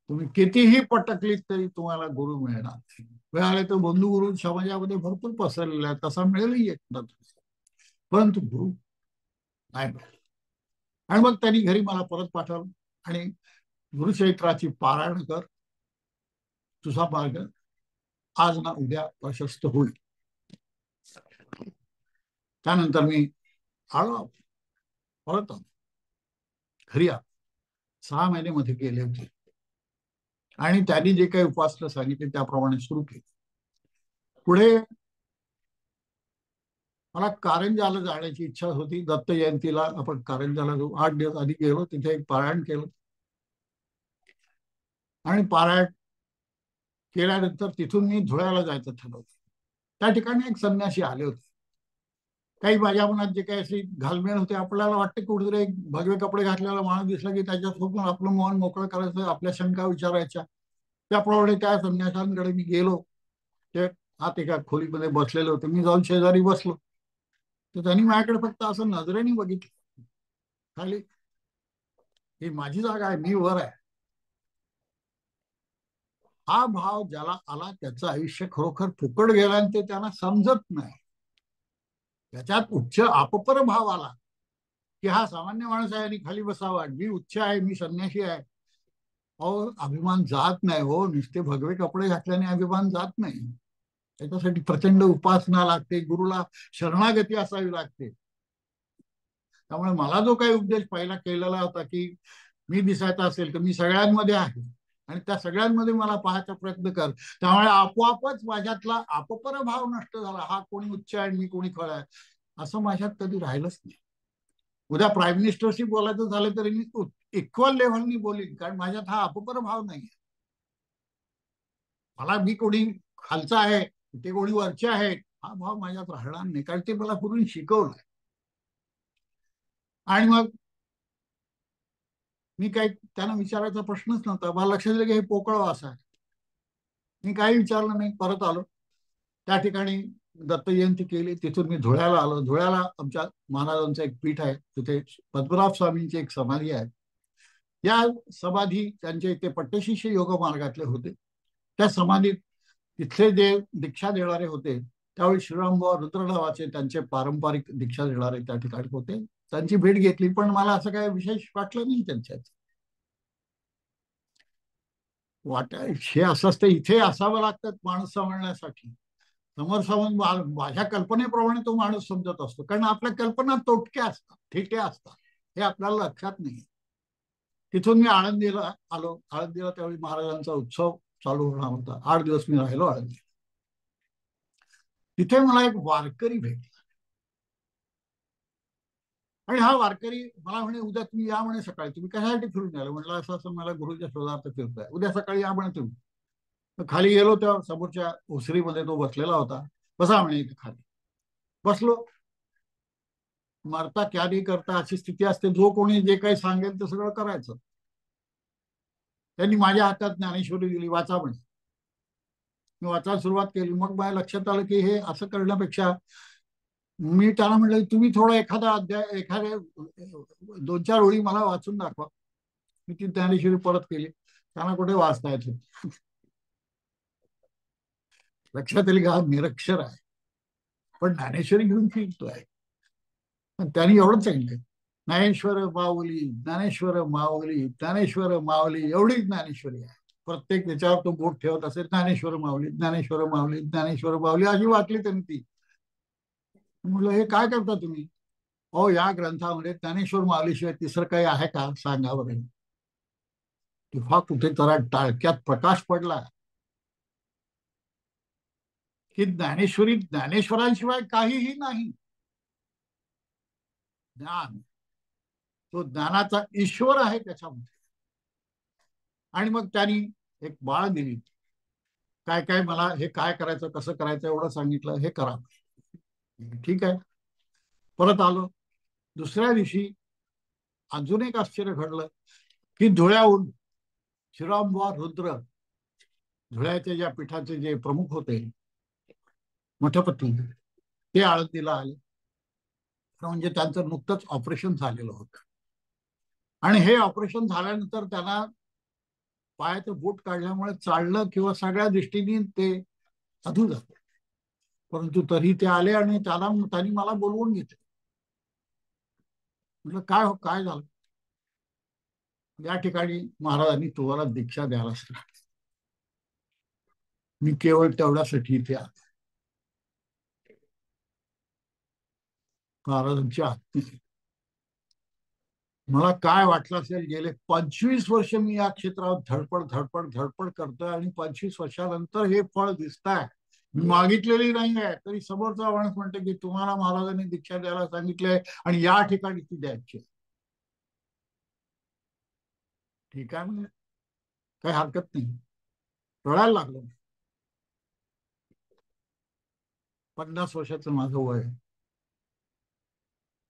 तुम्ही कितीही पटकलीत तरी तुम्हाला गुरु मिळणार नाही. वेळाला तर बंधू गुरु समाजामध्ये भरपूर पसरलेला आहे, तसा मिळेलही एकदा, परंतु गुरु नाही मिळेल. आणि मग त्यांनी घरी मला परत पाठवलं आणि गुरुचरित्राची पारायण कर, तुझा मार्ग आज ना उद्या प्रशस्त होईल. त्यानंतर मी आलो, परत आलो घरी. 6 महिने मध्ये गेले होते आणि त्यांनी जे काही उपासना सांगितले त्याप्रमाणे सुरू केले. पुढे मला कारंजाला जाण्याची इच्छा होती. दत्त जयंतीला आपण कारंजाला जाऊ. 8 दिवस आधी गेलो, तिथे एक पारायण केलं आणि पारायण केल्यानंतर तिथून मी धुळ्याला जायचं ठरवलं. त्या ठिकाणी एक संन्यासी आले होते. काही माझ्या मनात जे काही अशी घालमेल होते, आपल्याला वाटतं की कुठेतरी एक भगवे कपडे घातलेला माणूस दिसला की त्याच्यासोबत आपलं मन मोकळं करायचं, आपल्या शंका विचारायच्या. त्याप्रमाणे त्या संन्याशांकडे मी गेलो. ते आत एका खोलीमध्ये बसलेले होते. मी जाऊन शेजारी बसलो. तर त्यांनी माझ्याकडे फक्त असं नजरेने बघितलं. खाली ही माझी जागा आहे, मी वर आहे. हा भाव ज्याला आला त्याचं आयुष्य खरोखर फुकट गेला आणि ते त्यांना समजत नाही. त्याच्यात उच्च आपपर भाव आला की हा सामान्य माणूस आहे आणि खाली बसावा, मी उच्च आहे, मी संन्यासी आहे. अहो, अभिमान जात नाही हो. नुसते भगवे कपडे घातल्याने अभिमान जात नाही. त्याच्यासाठी प्रचंड उपासना लागते, गुरुला शरणागती असावी लागते. त्यामुळे मला जो काही उपदेश पहिला केलेला होता की मी दिसायचा असेल तर मी सगळ्यांमध्ये आहे आणि त्या सगळ्यांमध्ये मला पाहायचा प्रयत्न कर, त्यामुळे आपोआपच माझ्यातला अपपर भाव नष्ट झाला. हा कोणी उच्च आहे आणि मी कोणी खळ आहे असं माझ्यात कधी राहिलंच नाही. उद्या प्राईम मिनिस्टरशी बोलायचं झालं तरी मी इक्वल लेव्हलनी बोलीन, कारण माझ्यात हा अपपर भाव नाही. मला मी कोणी खालचा आहे, ते कोणी वरचे आहेत हा भाव माझ्यात राहणार नाही, कारण ते मला पूर्वी शिकवलंय. आणि मग मी काही त्यांना विचारायचा प्रश्नच नव्हता. मला लक्षात दिलं की हे पोकळ वास आहे. मी काही विचारलं नाही, परत आलो. त्या ठिकाणी दत्त जयंती केली. तिथून मी धुळ्याला आलो. धुळ्याला आमच्या महाराजांचं एक पीठ आहे, तिथे पद्मनाभ स्वामींची एक समाधी आहे. या समाधी त्यांचे इथे पट्टशिष्य योग मार्गातले होते. त्या समाधीत तिथले जे दीक्षा देणारे होते त्यावेळी श्रीरामभाऊ रुद्र नावाचे त्यांचे पारंपरिक दीक्षा देणारे त्या ठिकाणी होते. त्यांची भेट घेतली, पण मला असं काही विशेष वाटलं नाही त्यांच्यात. हे असं असतं, इथे असावं लागतं माणूस समजण्यासाठी. समोर समोर माझ्या कल्पनेप्रमाणे तो माणूस समजत असतो, कारण आपल्या कल्पना तोटक्या असतात, ठेक्या असतात, हे आपल्याला लक्षात नाही. तिथून मी आळंदीला आलो. आळंदीला त्यावेळी महाराजांचा उत्सव चालू होणार होता. 8 दिवस मी राहिलो आळंदी. तिथे मला एक वारकरी भेटला आणि हा वारकरी मला म्हणे, उद्या तुम्ही या म्हणे सकाळी. तुम्ही कशासाठी फिरून आले? म्हटलं असं असं मला गुरुच्या शोधार्थ फिरतोय, उद्या सकाळी या म्हणे तुम्ही. खाली गेलो तेव्हा समोरच्या ओसरीमध्ये तो बसलेला होता. बसा म्हणे इथे खाली. बसलो. मरता क्या नाही करता अशी स्थिती असते. जो कोणी जे काही सांगेल ते सगळं करायचं. त्यांनी माझ्या हातात ज्ञानेश्वरी दिली, वाचा म्हणे. मी वाचायला सुरुवात केली. मग माझ्या लक्षात आलं की हे असं करण्यापेक्षा मी त्याला म्हटलं, तुम्ही थोडा एखादा अध्याय, एखाद्या 2-4 ओळी मला वाचून दाखवा. मी ती ज्ञानेश्वरी परत केली. त्यांना कुठे वाचता येत होती. लक्षात आली की हा निरक्षर आहे, पण ज्ञानेश्वरी घेऊन फिरतोय. पण त्यांनी एवढंच सांगितलं, ज्ञानेश्वर माऊली, ज्ञानेश्वर माऊली, ज्ञानेश्वर माऊली, एवढी ज्ञानेश्वरी आहे. प्रत्येक त्याच्यावर तो बोट ठेवत असेल, ज्ञानेश्वर माऊली, ज्ञानेश्वर माऊली, ज्ञानेश्वर माऊली अशी वाचली त्यांनी ती. म्हटलं हे काय करता तुम्ही? हो, या ग्रंथामध्ये ज्ञानेश्वर माऊलीशिवाय तिसरं काही आहे का सांगा बरं. तेव्हा कुठे जरा टाळक्यात प्रकाश पडला की ज्ञानेश्वरी ज्ञानेश्वरांशिवाय काहीही नाही. ज्ञान, तो ज्ञानाचा ईश्वर आहे त्याच्यामध्ये. आणि मग त्यांनी एक बाळ दिली. काय काय मला हे काय करायचं, कसं करायचं एवढं सांगितलं, हे करा. ठीक आहे. परत आलो. दुसऱ्या दिवशी अजून एक आश्चर्य घडलं की धुळ्याहून श्रीरामबुवा रुद्र, धुळ्याच्या ज्या पीठाचे जे प्रमुख होते मठपती, ते आळंदीला आले. म्हणजे त्यांचं नुकतंच ऑपरेशन झालेलं होतं आणि हे ऑपरेशन झाल्यानंतर त्यांना पायाचं बोट काढल्यामुळे चालणं किंवा सगळ्या दृष्टीने ते अधू झालं. परंतु तरी ते आले आणि त्यांनी मला बोलवून घेतलं. म्हटलं काय काय झालं? या ठिकाणी महाराजांनी तुम्हाला दीक्षा द्यायला सांगितलं. मी केवळ तेवढ्यासाठी इथे आलो. महाराजांची आज्ञा. मला काय वाटलं असेल, गेले 25 वर्ष मी या क्षेत्रात धडपड धडपड धडपड करतोय आणि 25 वर्षानंतर हे फळ दिसत आहे. मी मागितलेली नाही आहे, तरी समोरचा माणूस म्हणतो की तुम्हाला महाराजांनी दीक्षा द्यायला सांगितलंय आणि या ठिकाणी ती द्यायची. ठीक आहे म्हणजे काही हरकत नाही. रडायला लागलो. 50 वर्षाचं माझं वय,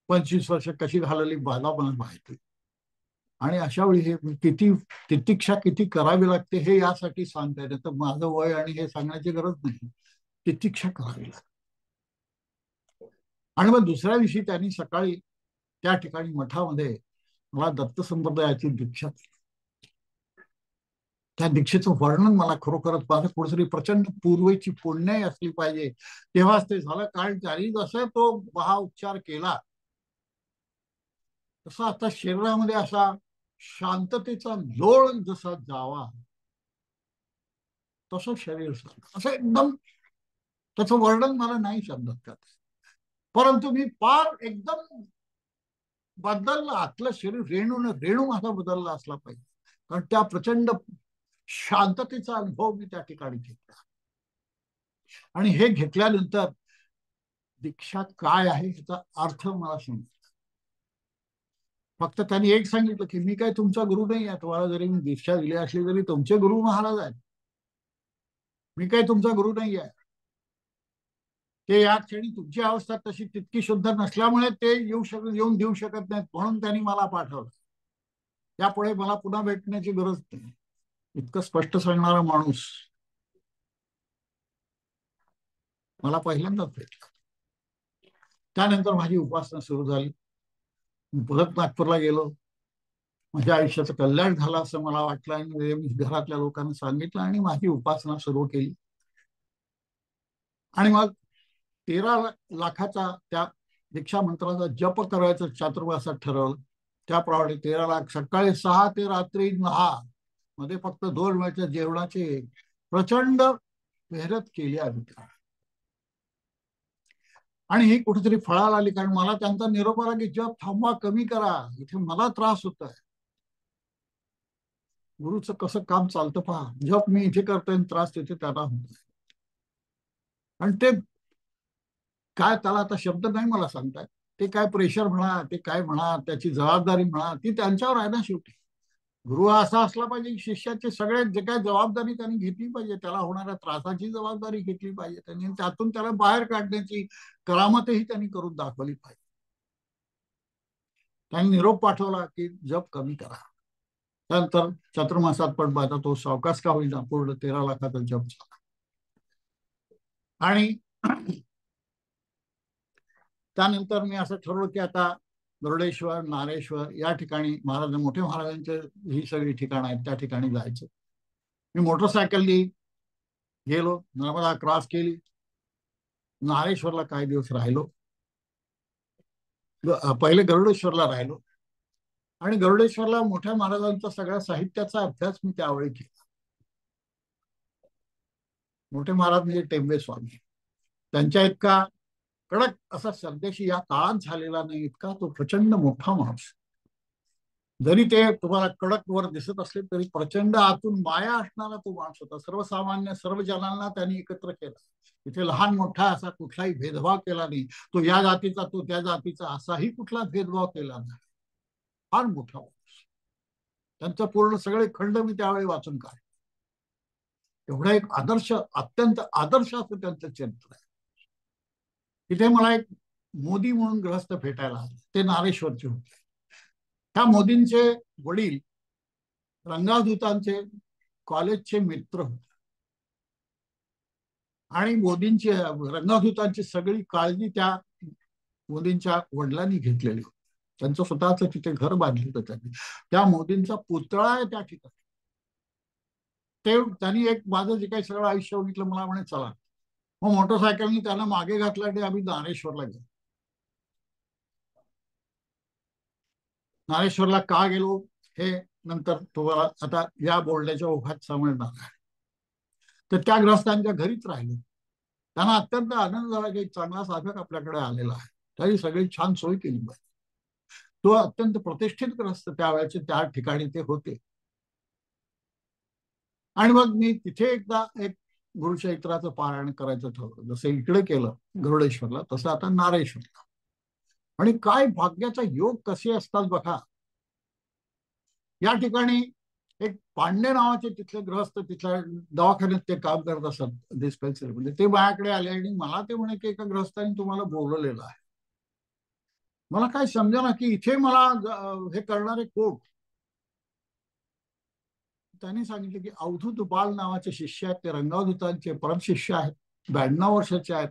25 वर्ष कशी घालवली मला मला माहिती. आणि अशा वेळी हे किती तितिक्षा किती करावी लागते हे यासाठी सांगता येतं. तर माझं वय आणि हे सांगण्याची गरज नाही, तितिक्षा करावी लागते. आणि मग दुसऱ्या दिवशी त्यांनी सकाळी त्या ठिकाणी मठामध्ये मला दत्त संप्रदायाची दीक्षा दिली. त्या दीक्षेचं वर्णन मला खरोखरच माझं कुठेतरी प्रचंड पूर्वेची पुण्याई असली पाहिजे तेव्हाच ते झालं. कारण त्यांनी जसं तो महाउपचार केला तसा आता शरीरामध्ये असा शांततेचा लोळ जसा जावा तसं शरीर झालं. असं एकदम त्याचं वर्णन मला नाही शब्दात करत. परंतु मी फार एकदम बदललं. आतलं शरीर रेणू रेणू माझा बदलला असला पाहिजे. कारण त्या प्रचंड शांततेचा अनुभव मी त्या ठिकाणी घेतला. आणि हे घेतल्यानंतर दीक्षा काय आहे ह्याचा अर्थ मला समजला. फक्त त्यांनी एक सांगितलं की मी काय तुमचा गुरु नाही आहे. तुम्हाला जरी मी दीक्षा दिली असली तरी तुमचे गुरु महाराज आहेत. मी काय तुमचा गुरु नाही आहे. ते या क्षणी तुमची अवस्था तशी तितकी शुद्ध नसल्यामुळे ते येऊन देऊ शकत नाहीत, म्हणून त्यांनी मला पाठवलं. त्यापुढे मला पुन्हा भेटण्याची गरज नाही. इतकं स्पष्ट सांगणारा माणूस मला पहिल्यांदाच भेटला. त्यानंतर माझी उपासना सुरू झाली. परत नागपूरला गेलो. माझ्या आयुष्याचं कल्याण झालं असं मला वाटलं आणि मी घरातल्या लोकांना सांगितलं आणि माझी उपासना सुरू केली. आणि मग 13 लाखाचा त्या दीक्षा मंत्राचा जप करायचं चातुर्मासात ठरवलं. त्याप्रमाणे 13 लाख सकाळी 6 ते रात्री 10 मध्ये फक्त 2 वेळच्या जेवणाची प्रचंड मेहनत केली आम्ही. आणि ही कुठेतरी फळाला आली. कारण मला त्यांचा निरोप आला की जप थांबवा, कमी करा, इथे मला त्रास होत आहे. गुरुचं कसं काम चालतं पहा. जप मी इथे करतोय, त्रास तिथे त्याला होतोय. आणि ते काय त्याला आता शब्द नाही मला सांगताय. ते काय प्रेशर म्हणा, ते काय म्हणा, त्याची जबाबदारी म्हणा, ती त्यांच्यावर आहे ना शेवटी. गुरु हा असा असला पाहिजे की शिष्याचे सगळे जे काय जबाबदारी त्यांनी घेतली पाहिजे, त्याला होणाऱ्या त्रासाची जबाबदारी घेतली पाहिजे त्यांनी, त्यातून त्याला बाहेर काढण्याची करामतही त्यांनी करून दाखवली पाहिजे. त्यांनी निरोप पाठवला की जप कमी करा. त्यानंतर चातुर्मासात पण माझा तो सावकाश का होईना पूर्ण 13 लाखाचा जप झाला. आणि त्यानंतर मी असं ठरवलं की आता गरुडेश्वर, नारेश्वर या ठिकाणी महाराज मोठे महाराजांचे ही सगळी ठिकाणं आहेत, त्या ठिकाणी जायचं. मी मोटरसायकलनी गेलो, नर्मदा क्रॉस केली, नारेश्वरला काही दिवस राहिलो. पहिले गरुडेश्वरला राहिलो आणि गरुडेश्वरला मोठ्या महाराजांचा सगळ्या साहित्याचा अभ्यास मी त्यावेळी केला. मोठे महाराज म्हणजे टेंबे स्वामी, त्यांच्या इतका कडक असा संदेशी या काळात झालेला नाही. इतका तो प्रचंड मोठा माणूस. जरी ते तुम्हाला कडक वर दिसत असले तरी प्रचंड आतून माया असणारा तो माणूस होता. सर्वसामान्य सर्व जनांना त्यांनी एकत्र केलं. इथे लहान मोठा असा कुठलाही भेदभाव केला नाही. तो या जातीचा, तो त्या जातीचा असाही कुठला भेदभाव केला नाही. फार मोठा माणूस. त्यांचं पूर्ण सगळे खंड मी त्यावेळी वाचून काढले. एवढा एक आदर्श, अत्यंत आदर्श असं त्यांचं चरित्र आहे. तिथे मला एक मोदी म्हणून गृहस्थ भेटायला आले. ते नारेश्वरचे होते. त्या मोदींचे वडील रंगादूतांचे कॉलेजचे मित्र होते आणि मोदींची रंगादूतांची सगळी काळजी त्या मोदींच्या वडिलांनी घेतलेली होती. त्यांचं स्वतःच तिथे घर बांधलं होतं त्यांनी. त्या मोदींचा पुतळा आहे त्या ठिकाणी. ते त्यांनी एक माझं जे काही सगळं आयुष्य बघितलं, मला म्हणे चला. मग मोटरसायकलनी त्यांना मागे घातलं आणि आम्ही नारेश्वरला गेलो. नारेश्वरला का गेलो हे नंतर तुम्हाला आता या बोलण्याच्या ओघात समजणार आहे. तर त्या ग्रस्तांच्या घरीच राहिलो. त्यांना अत्यंत आनंद झाला की चांगला साधक आपल्याकडे आलेला आहे, त्याची सगळी छान सोय केली पाहिजे. तो अत्यंत प्रतिष्ठित ग्रस्त त्यावेळेचे त्या ठिकाणी ते होते. आणि मग मी तिथे एकदा एक गुरुचरित्राचं पारायण करायचं ठरवलं. जसं इकडे केलं गरुडेश्वरला, तसं आता नारेश्वरला. आणि काय भाग्याचा योग कसे असतात बघा. या ठिकाणी एक पांडे नावाचे तिथले गृहस्थ तिथल्या दवाखान्यात ते काम करत असत डिस्पेन्सरी म्हणजे, ते माझ्याकडे आले आणि मला ते म्हणे की एका गृहस्थाने तुम्हाला बोलवलेलं आहे. मला काय समजा ना की इथे मला हे करणारे कोण. त्यांनी सांगितलं की अवधूत बाल नावाचे शिष्य आहेत, ते रंगावधूतांचे परम शिष्य आहेत, 92 वर्षाचे आहेत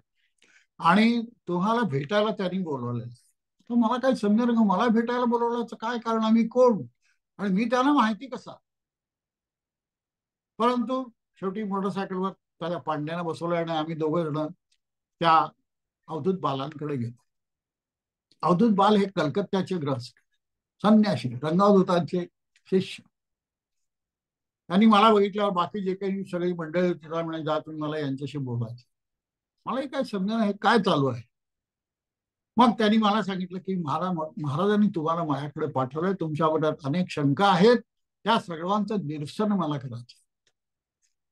आणि तुम्हाला भेटायला त्यांनी बोलवलेलं. तर मला काही समजा ना, मला भेटायला बोलवल्याचं काय कारण, आम्ही कोण आणि मी त्यांना माहिती कसा. परंतु शेवटी मोटरसायकलवर त्याला पांड्यानं बसवलं आणि आम्ही दोघं जण त्या अवधूत बालांकडे गेलो. अवधूत बाल हे कलकत्त्याचे ग्रस्त संन्यासी रंगावधूतांचे शिष्य. त्यांनी मला बघितल्यावर बाकी जे काही सगळी मंडळी तिला म्हणे जा तुम्ही मला यांच्याशी बोलायचं. मलाही काय समजा हे काय चालू आहे. मग त्यांनी मला सांगितलं की महाराजांनी तुम्हाला माझ्याकडे पाठवलंय, तुमच्या मनात अनेक शंका आहेत, त्या सर्वांचं निरसन मला करायचं.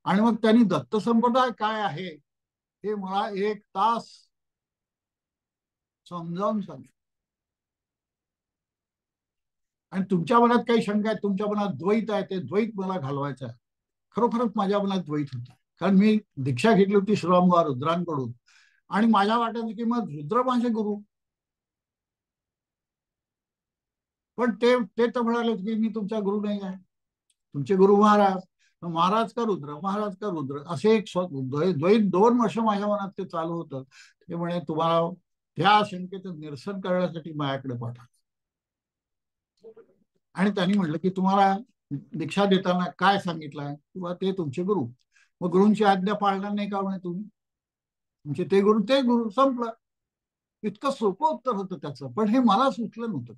आणि मग त्यांनी दत्त संप्रदाय काय आहे हे मला 1 तास समजावून सांगितलं. आणि तुमच्या मनात काही शंका आहेत, तुमच्या मनात द्वैत आहे, ते द्वैत मला घालवायचं आहे. खरोखरच माझ्या मनात द्वैत होता, कारण मी दीक्षा घेतली होती श्रीरामबा रुद्रांकडून आणि माझ्या वाटत की मग रुद्र माझे गुरु. पण ते ते तर म्हणाले की मी तुमचा गुरु नाही आहे, तुमचे गुरु महाराज. महाराज का रुद्र, महाराज का रुद्र, असे एक द्वैत 2 वर्ष माझ्या मनात ते चालू होतं. ते म्हणे तुम्हाला त्या शंकेचं निरसन करण्यासाठी माझ्याकडे पाठवा. आणि त्यांनी म्हटलं की तुम्हाला दीक्षा देताना काय सांगितलंय किंवा ते तुमचे गुरु, मग गुरूंची आज्ञा पाळणार नाही का म्हणे तुम्ही, तुमचे ते गुरु संपलं. इतकं सोपं उत्तर होतं त्याचं, पण हे मला सुचलं नव्हतं.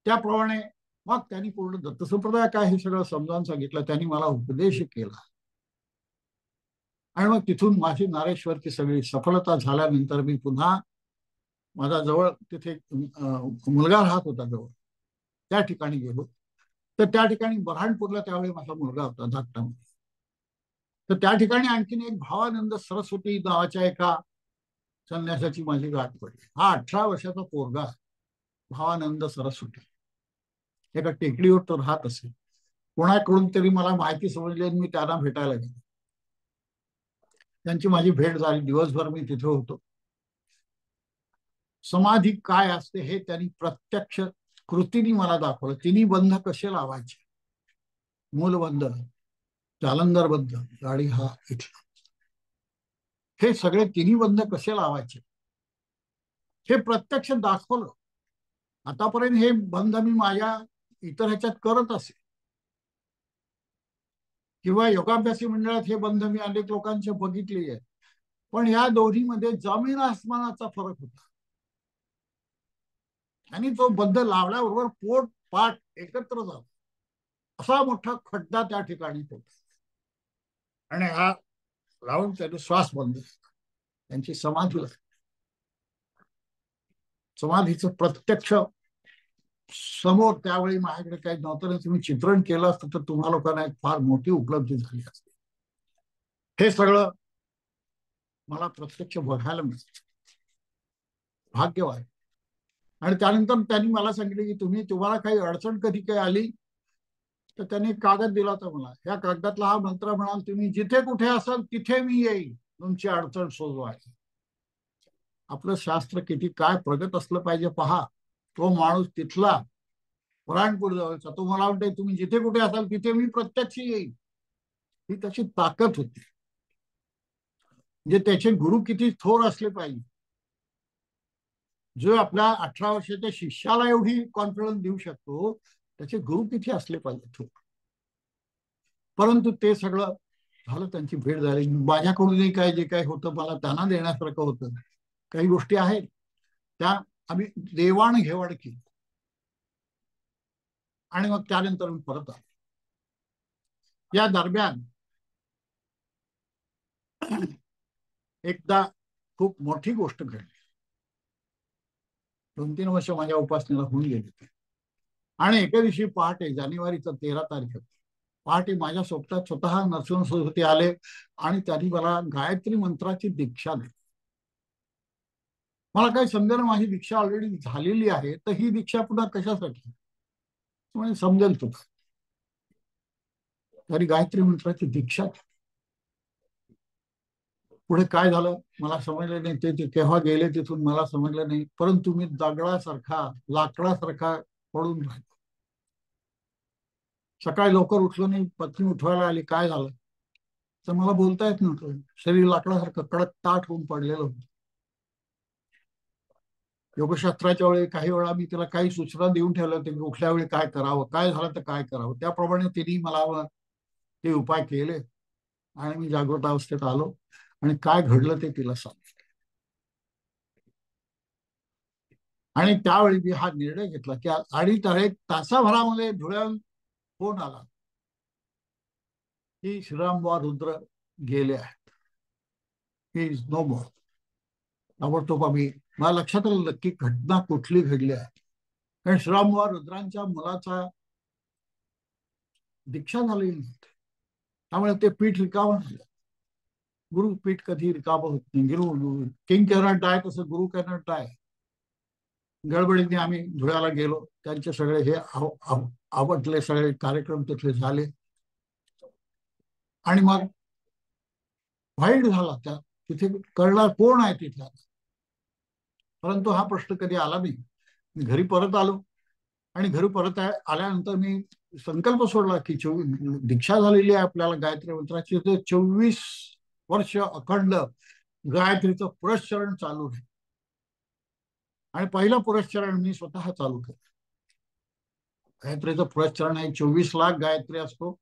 त्याप्रमाणे मग त्यांनी पूर्ण दत्त संप्रदाय काय हे सगळं समजावून सांगितलं, त्यांनी मला उपदेश केला. आणि मग तिथून माझी नारेश्वरची सगळी सफलता झाल्यानंतर मी पुन्हा माझा जवळ तिथे मुलगा राहत होता जवळ, त्या ठिकाणी गेलो. तर त्या ठिकाणी बऱ्हाणपूरला त्यावेळी माझा मुलगा होता धाकटामध्ये. तर त्या ठिकाणी आणखीन एक भावानंद सरस्वती नावाच्या एका संन्यासाची माझी गाठ पडली. हा 18 वर्षाचा पोरगा भावानंद सरस्वती एका टेकडीवर तो राहत असेल. कोणाकडून तरी मला माहिती समजली आणि मी त्यांना भेटायला गेलो. त्यांची माझी भेट झाली. दिवसभर मी तिथे होतो. समाधी काय असते हे त्यांनी प्रत्यक्ष कृतीने मला दाखवलं. तिन्ही बंध कसे लावायचे, मूलबंध, जालंधर बंध, गाडी हा इथला, हे सगळे तिन्ही बंध कसे लावायचे हे प्रत्यक्ष दाखवलं. आतापर्यंत हे बंध मी माझ्या इतर ह्याच्यात करत असे किंवा योगाभ्यासी मंडळात हे बंध मी अनेक लोकांचे बघितले आहेत, पण या दोन्हीमध्ये जमीन आसमानाचा फरक होता. आणि तो बंध लावल्याबरोबर पोट पाठ एकत्र जातो, असा मोठा खड्डा त्या ठिकाणी होता. आणि हा लावून त्याने श्वास बंद, त्यांची समाधी, समाधीचं प्रत्यक्ष समोर त्यावेळी माझ्याकडे काही नव्हतं. तुम्ही चित्रण केलं असतं तर तुम्हा लोकांना एक फार मोठी उपलब्धी झाली असते. हे सगळं मला प्रत्यक्ष बघायला मिळतं, भाग्यवान. आणि त्यानंतर त्यांनी मला सांगितले की तुम्हाला काही अडचण कधी काही आली तर त्यांनी कागद दिला होता मला. या कागदातला हा मंत्र म्हणाल, तुम्ही जिथे कुठे असाल तिथे मी येईल तुमची अडचण सोडवायला. आपलं शास्त्र किती काय प्रगत असलं पाहिजे पहा. तो माणूस तिथला बऱ्हाणपूर जवळचा, तो मला म्हणते तुम्ही जिथे कुठे असाल तिथे मी प्रत्यक्ष येईल. ही त्याची ताकद होती. म्हणजे त्याचे गुरु किती थोर असले पाहिजे. जो आपल्या 18 वर्षाच्या शिष्याला एवढी कॉन्फिडन्स देऊ शकतो, त्याचे गुरु किती असले पाहिजे थोर. परंतु ते सगळं झालं, त्यांची भेट झाली. माझ्याकडूनही काय जे काही होतं मला त्यांना देण्यासारखं होतं. काही गोष्टी आहेत त्या आम्ही देवाणघेवाण केली. आणि मग त्यानंतर मी परत आलो. या दरम्यान एकदा खूप मोठी गोष्ट घडली. 2-3 वर्ष माझ्या उपासनेला होऊन गेले. आणि एके दिवशी पहाटे, जानेवारीचा 13 तारीख होती, पहाटे माझ्या स्वप्नात स्वतः नरसिंह सरस्वती आले आणि त्यांनी मला गायत्री मंत्राची दीक्षा दिली. मला काही समजेल, माझी दीक्षा ऑलरेडी झालेली आहे, तर ही दीक्षा पुन्हा कशासाठी? म्हणजे समजेल तुला. तरी गायत्री मंत्राची दीक्षा दिली. पुढे काय झालं मला समजलं नाही. ते केव्हा गेले तिथून मला समजलं नाही. परंतु मी दगडासारखा, लाकडासारखा पडून राहिलो. सकाळी लवकर उठलो नाही. पत्नी उठवायला आली, काय झालं तर मला बोलता येत नव्हतं. शरीर लाकडासारखं कडक ताठ होऊन पडलेलं होतं. योगशास्त्राच्या वेळी काही वेळा मी तिला काही सूचना देऊन ठेवल्या होत्या की उठल्या वेळी काय करावं, काय झालं तर काय करावं. त्याप्रमाणे तिने मला ते उपाय केले आणि मी जागृत अवस्थेत आलो आणि काय घडलं ते तिला सांगितलं. आणि त्यावेळी मी हा निर्णय घेतला की आणि एक तासाभरामध्ये धुळ्याहून फोन आला की श्रीरामबुवा रुद्र गेले आहेत, ही इज नो मोर. ताबडतोब मला लक्षात आलं नक्की घटना कुठली घडली आहे. कारण श्रीरामबुवा रुद्रांच्या मुलाचा दीक्षा झालेली नव्हती, त्यामुळे ते पीठ रिकामं झालं. गुरु पीठ कधी रिकामं होत नाही. गुरु किंग कॅनॉट डाय, तसं गुरु कॅनॉट डाय. गडबडीने आम्ही धुळ्याला गेलो. त्यांचे सगळे हे आवडले सगळे कार्यक्रम तिथले झाले आणि मग वाईट झाला. त्या तिथे कळणार कोण आहे तिथला, परंतु हा प्रश्न कधी आला नाही. घरी परत आलो आणि घरी परत आल्यानंतर मी संकल्प सोडला की दीक्षा झालेली आहे आपल्याला गायत्री मंत्राची, तर 24 वर्ष अखंड गायत्रीचं पुरस्चरण चालू आहे. आणि पहिलं पुरस्चरण मी स्वतः चालू केलं. गायत्रीचं पुरस्चरण आहे, 24 लाख गायत्री असतो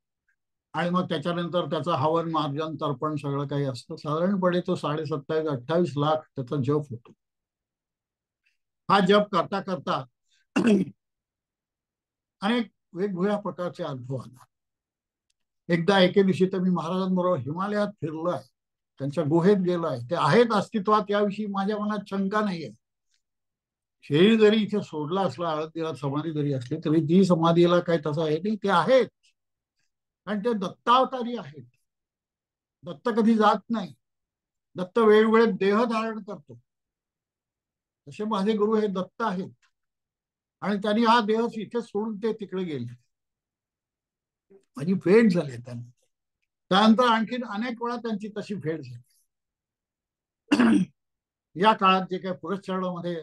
आणि मग त्याच्यानंतर त्याचं हवन, मार्जन, तर्पण सगळं काही असतं. साधारणपणे तो 27-28 लाख त्याचा जप होतो. हा जप करता करता अनेक वेगवेगळ्या प्रकारचे अनुभव आला. एकदा एके दिवशी तर मी महाराजांबरोबर हिमालयात फिरलो आहे, त्यांच्या गुहेत गेलो आहे. ते आहेत अस्तित्वात याविषयी माझ्या मनात शंका नाहीये. शरीर जरी इथे सोडला असला, आळंदीला समाधी जरी असली तरी ती समाधीला काही तसं आहे नाही. ते आहेत कारण ते दत्तावतारी आहेत. दत्त कधी जात नाही. दत्त वेगवेगळे देह धारण करतो. तसे माझे गुरु हे दत्त आहेत आणि त्यांनी हा देह इथे सोडून ते तिकडे गेले. माझी भेट झाली त्यांना. त्यानंतर आणखीन अनेक वेळा त्यांची तशी भेट झाली. या काळात जे काही पुरस्चरणामध्ये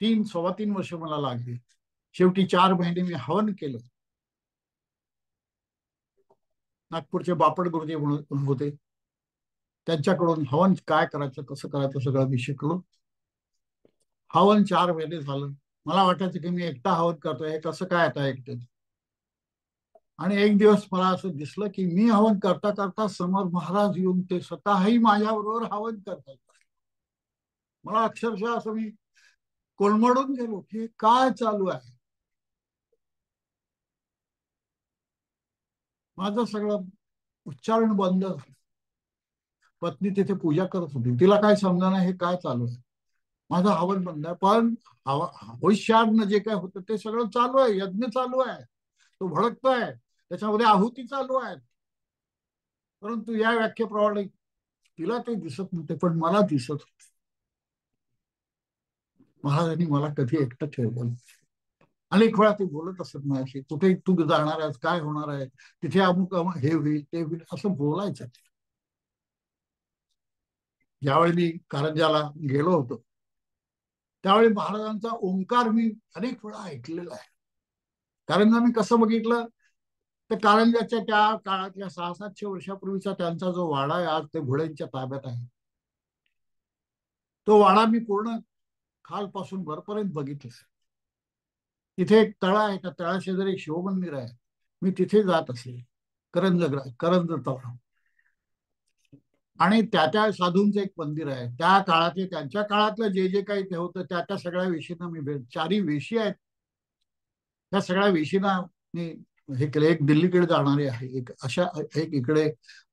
3-3.25 वर्ष मला लागली. शेवटी 4 महिने मी हवन केलं. नागपूरचे बापट गुरुजी म्हणून होते, त्यांच्याकडून हवन काय करायचं, कसं करायचं सगळं मी शिकलो. हवन 4 महिने झालं. मला वाटायचं की मी एकटा हवन करतोय, हे कसं काय आता एकटे. आणि एक दिवस मला असं दिसलं की मी हवन करता करता समोर महाराज येऊन ते स्वतःही माझ्याबरोबर हवन करतात. मला अक्षरशः असं मी कोलमडून गेलो की काय चालू आहे. माझं सगळं उच्चारण बंद झालं. पत्नी तिथे पूजा करत होती, तिला काय समजा हे काय चालू आहे. माझं हवन बंद आहे, पण हविष्यार्न जे काय होतं ते सगळं चालू आहे. यज्ञ चालू आहे, तो भडकतोय, त्याच्यामध्ये आहुती चालू आहे. परंतु या व्याख्येप्रमाणे तिला ते दिसत नव्हते, पण मला दिसत होते. महाराजांनी मला कधी एकटं ठेवलं. अनेक वेळा ते बोलत असत माझ्याशी, कुठे तू जाणार आहेस, काय होणार आहे तिथे, अमुक हे होईल ते होईल असं बोलायचं. ज्यावेळी मी कारंजाला गेलो होतो त्यावेळी महाराजांचा ओंकार मी अनेक वेळा ऐकलेला आहे. कारंजा मी कसं बघितलं तर कारंजाच्या त्या काळातल्या 600-700 वर्षापूर्वीचा त्यांचा जो वाडा आहे, आज ते घोड्यांच्या ताब्यात आहे. तो वाडा मी पूर्ण खालपासून वरपर्यंत बघितलं. तिथे एक तळा आहे, त्या तळाशेजारी एक शिवमंदिर आहे. मी तिथे जात असे, करंज तळा. आणि त्या साधूंचं एक मंदिर आहे. त्या काळातले, त्यांच्या काळातलं जे जे काही ते होतं त्या सगळ्या वेशींना मी भेट. 4ही वेशी आहेत, त्या सगळ्या वेशींना मी हे केलं. एक दिल्लीकडे जाणारी आहे, एक अशा एक इकडे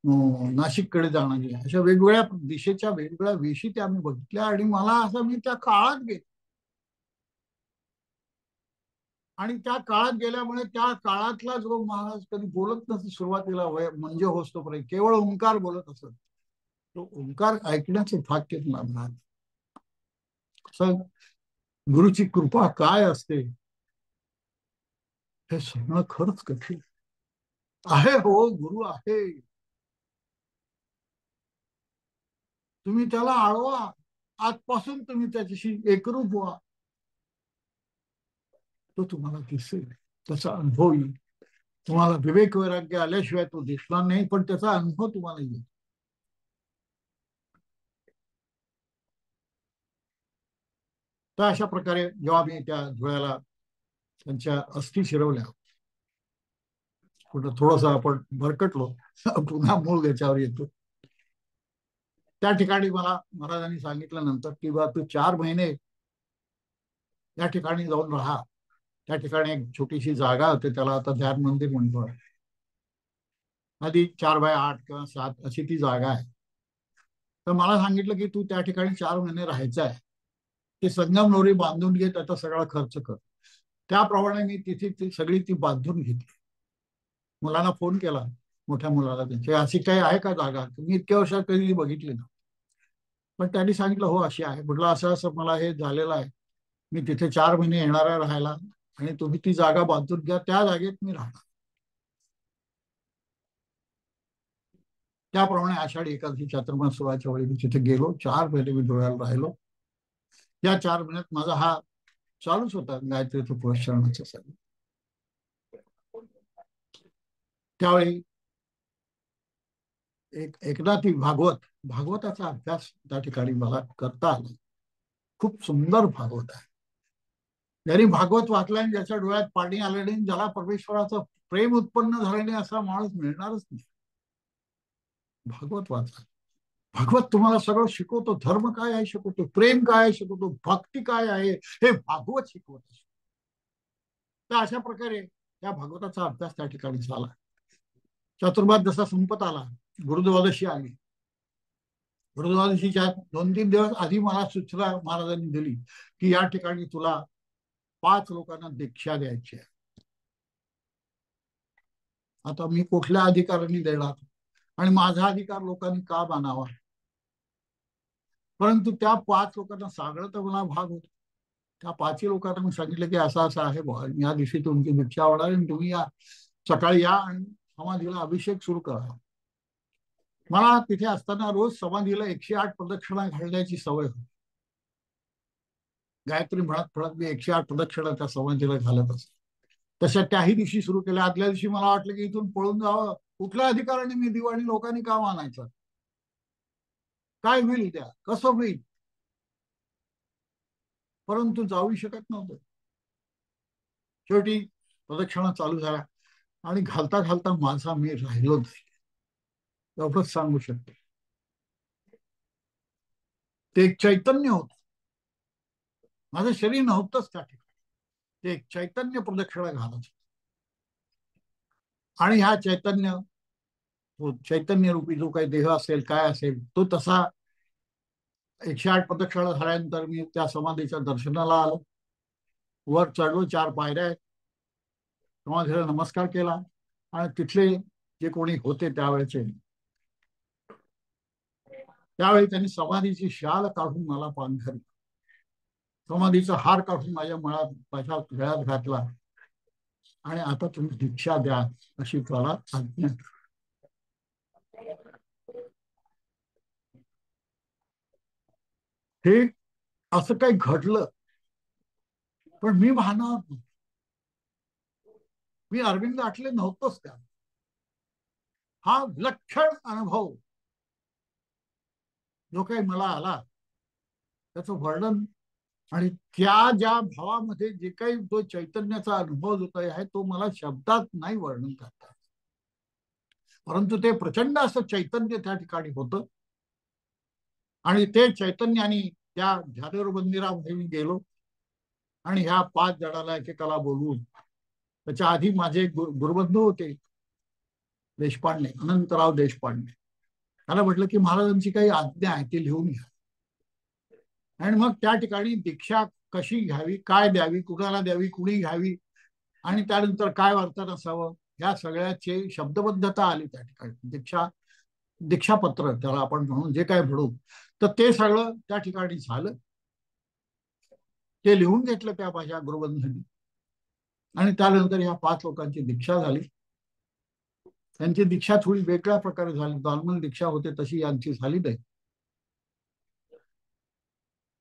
नाशिककडे जाणारी आहे. अशा वेगवेगळ्या दिशेच्या वेगवेगळ्या वेशी त्या मी बघितल्या आणि मला असं मी त्या काळात गेलो. आणि त्या काळात गेल्यामुळे त्या काळातला जो महाराज कधी बोलत नसत सुरुवातीला म्हणजे होतोपर्यंत केवळ ओंकार बोलत असत. तो ओंकार ऐकण्याचं भाग्य लाभणार. गुरुची कृपा काय असते हे सांगणं खरंच कठीण आहे. हो, गुरु आहे, तुम्ही त्याला आळवा, आजपासून तुम्ही त्याच्याशी एकरूप व्हा, तो तुम्हाला दिसेल, त्याचा अनुभव येईल. तुम्हाला विवेक वैराग्य आल्याशिवाय तो दिसणार नाही, पण त्याचा अनुभव तुम्हाला येईल. तर अशा प्रकारे जेव्हा मी त्या धुळ्याला त्यांच्या अस्थी शिरवल्या, कुठं थोडस आपण भरकटलो, पुन्हा मूळ याच्यावर येतो. त्या ठिकाणी मला महाराजांनी सांगितलं नंतर की बा तू 4 महिने या ठिकाणी जाऊन राहा. त्या ठिकाणी एक छोटीशी जागा होती, त्याला आता ध्यान मंदिर म्हणतो. आधी 4x8 किंवा 7 अशी ती जागा आहे. तर मला सांगितलं की तू त्या ठिकाणी 4 महिने राहायचं आहे, ते संगमरवरी बांधून घे, त्याचा सगळा खर्च कर. त्याप्रमाणे मी तिथे ती सगळी ती बांधून घेतली. मुलांना फोन केला, मोठ्या मुलाला, त्यांच्या अशी काही आहे का जागा, मी इतक्या वर्षात कधी बघितली ना. पण त्यांनी सांगितलं हो अशी आहे. म्हटलं असं असं मला हे झालेलं आहे, मी तिथे 4 महिने येणार आहे राहायला, आणि तुम्ही ती जागा बांधून घ्या, त्या जागेत मी राहणार. त्याप्रमाणे आषाढी एकादशी चातुर्मास सोहळ्याच्या वेळी मी तिथे गेलो. 4 महिने मी डोळ्याला राहिलो. या 4 महिन्यात माझा हा चालूच होता गायत्रीचं पुरस्करणाचं सगळं. त्यावेळी एकदा ती भागवताचा अभ्यास त्या ठिकाणी मला करता आला. खूप सुंदर भागवत आहे. ज्यांनी भागवत वाचलं आणि ज्याच्या डोळ्यात पाणी आलं नाही, ज्याला परमेश्वराचं प्रेम उत्पन्न झालं नाही, असा माणूस मिळणारच नाही. भागवत वाचा. भागवत तुम्हाला सगळं शिकवतो. धर्म काय आहे शिकवतो, प्रेम काय आहे शिकवतो, भक्ती काय आहे हे भागवत शिकवत असतो. तर अशा प्रकारे त्या भागवताचा अभ्यास त्या ठिकाणी झाला. चातुर्मास जसा संपत आला, गुरुद्वादशी आली. गुरुद्वादशीच्या 2-3 दिवस आधी मला सूचना महाराजांनी दिली की या ठिकाणी तुला 5 लोकांना दीक्षा द्यायची आहे. आता मी कुठल्या अधिकारांनी देणार, आणि माझा अधिकार लोकांनी का मानावा. परंतु त्या 5 लोकांना सांगणं तर मला भाग होतो. त्या 5 लोकांना मी सांगितलं की असं असं आहे, या दिवशी तुमची दीक्षा होणार आणि तुम्ही या, सकाळी या आणि समाधीला अभिषेक सुरू करा. मला तिथे असताना रोज समाधीला 108 प्रदक्षिणा घालण्याची सवय होती. गायत्री म्हणत मी 108 प्रदक्षिणा त्या समाधीला घालत असतो. तशा त्याही दिवशी सुरू केल्या. आदल्या दिवशी मला वाटलं की इथून पळून जावं, कुठल्या अधिकाराने मी देऊ आणि लोकांनी का मानायचं, काय होईल त्या, कसं होईल. परंतु जाऊ शकत नव्हतं. शेवटी प्रदक्षिणा चालू झाल्या आणि घालता घालता माझा मी राहिलो नाही, एवढंच सांगू शकतो. ते एक चैतन्य होत, माझं शरीर नव्हतंच त्या ठिकाणी. ते एक चैतन्य प्रदक्षिणा घालत, आणि ह्या चैतन्य रूपी जो काही देह असेल, काय असेल, तो तसा 108 प्रदक्षिणा झाल्यानंतर मी त्या समाधीच्या दर्शनाला आलो. वर चढलो, 4 पायऱ्या आहेत. समाधीला नमस्कार केला, आणि तिथले जे कोणी होते त्यावेळी त्यांनी समाधीची शाल काढून मला पांघरली, समाधीचा हार काढून माझ्या गळ्यात घातला, आणि आता तुम्ही दीक्षा द्या अशी त्याला आज्ञा. हे असं काही घडलं, पण मी भानावर, मी अरविंद आठले नव्हतोच त्या. हा विलक्षण अनुभव जो काही मला आला, त्याचं वर्णन, आणि त्या ज्या भावामध्ये जे काही जो चैतन्याचा अनुभव जो काही आहे तो मला शब्दात नाही वर्णन करता. परंतु ते प्रचंड असं चैतन्य त्या ठिकाणी होतं, आणि ते चैतन्याने त्या ध्यानेश्वर मंदिरामध्ये मी गेलो, आणि ह्या 5 जणांना एकेकाला बोलवून, त्याच्या आधी माझे गुरुबंधू होते देशपांडे, अनंतराव देशपांडे, त्याला म्हटलं की महाराजांची काही आज्ञा आहे ती लिहून घ्या. आणि मग त्या ठिकाणी दीक्षा कशी घ्यावी, काय द्यावी, कुणाला द्यावी, कुणी घ्यावी, आणि त्यानंतर काय वर्तन असावं या सगळ्याची शब्दबद्धता आली त्या ठिकाणी. दीक्षापत्र त्याला आपण म्हणून जे काय म्हणू, तर ते सगळं त्या ठिकाणी झालं. ते लिहून घेतलं त्या माझ्या गुरुबंधूंनी. आणि त्यानंतर ह्या 5 लोकांची दीक्षा झाली. त्यांची दीक्षा थोडी वेगळ्या प्रकारे झाली. नॉर्मल दीक्षा होते तशी यांची झाली नाही,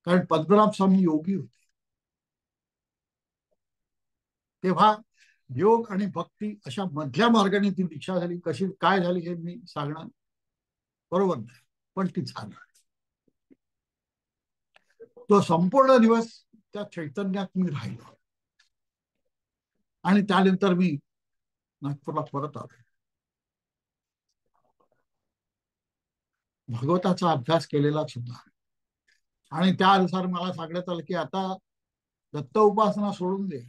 कारण पद्मनाभ स्वामी योगी होते. तेव्हा योग आणि भक्ती अशा मधल्या मार्गाने ती दीक्षा झाली. कशी काय झाली हे मी सांगणार बरोबर नाही, पण ती झाली. तो संपूर्ण दिवस त्या चैतन्यात मी राहिलो. आणि त्यानंतर मी नागपूरला परत आलो. भगवताचा अभ्यास केलेलाच होता. आणि त्यानुसार मला सांगण्यात आलं की आता दत्त उपासना सोडून दे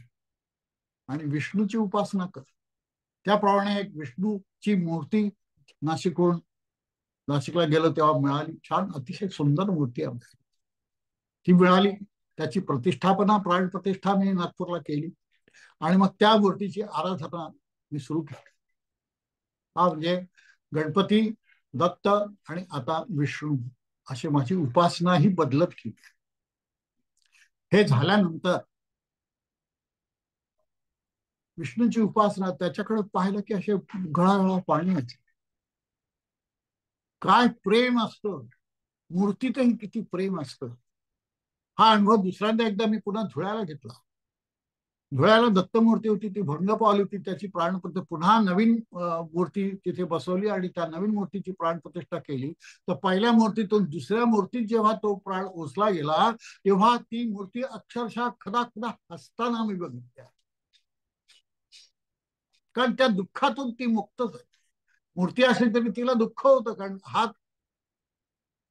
आणि विष्णूची उपासना कर. त्याप्रमाणे एक विष्णूची मूर्ती नाशिकला गेलो तेव्हा मिळाली. छान अतिशय सुंदर मूर्ती आहे ती मिळाली. त्याची प्रतिष्ठापना प्राण प्रतिष्ठा मी नागपूरला केली आणि मग त्या मूर्तीची आराधना मी सुरू केली. हा म्हणजे गणपती, दत्त आणि आता विष्णू अशी माझी उपासना ही बदलत गेली. हे झाल्यानंतर विष्णूची उपासना त्याच्याकडे पाहिलं की असे गळागळा पाणी यायचे. काय प्रेम असतं मूर्तीतही, किती प्रेम असतं. हा अनुभव दुसऱ्यांदा एकदा मी पुन्हा धुळ्याला घेतला. धुळ्याला दत्तमूर्ती होती, ती भंग पावली होती. त्याची प्राणप्रतिष्ठा पुन्हा नवीन मूर्ती तिथे बसवली आणि त्या नवीन मूर्तीची प्राणप्रतिष्ठा केली. तर पहिल्या मूर्तीतून दुसऱ्या मूर्तीत जेव्हा तो प्राण ओसला गेला तेव्हा ती मूर्ती अक्षरशः खदाखदा हसताना मी बघितली. कारण त्या दुःखातून ती मुक्त झाली. मूर्ती असेल तरी तिला दुःख होतं, कारण हात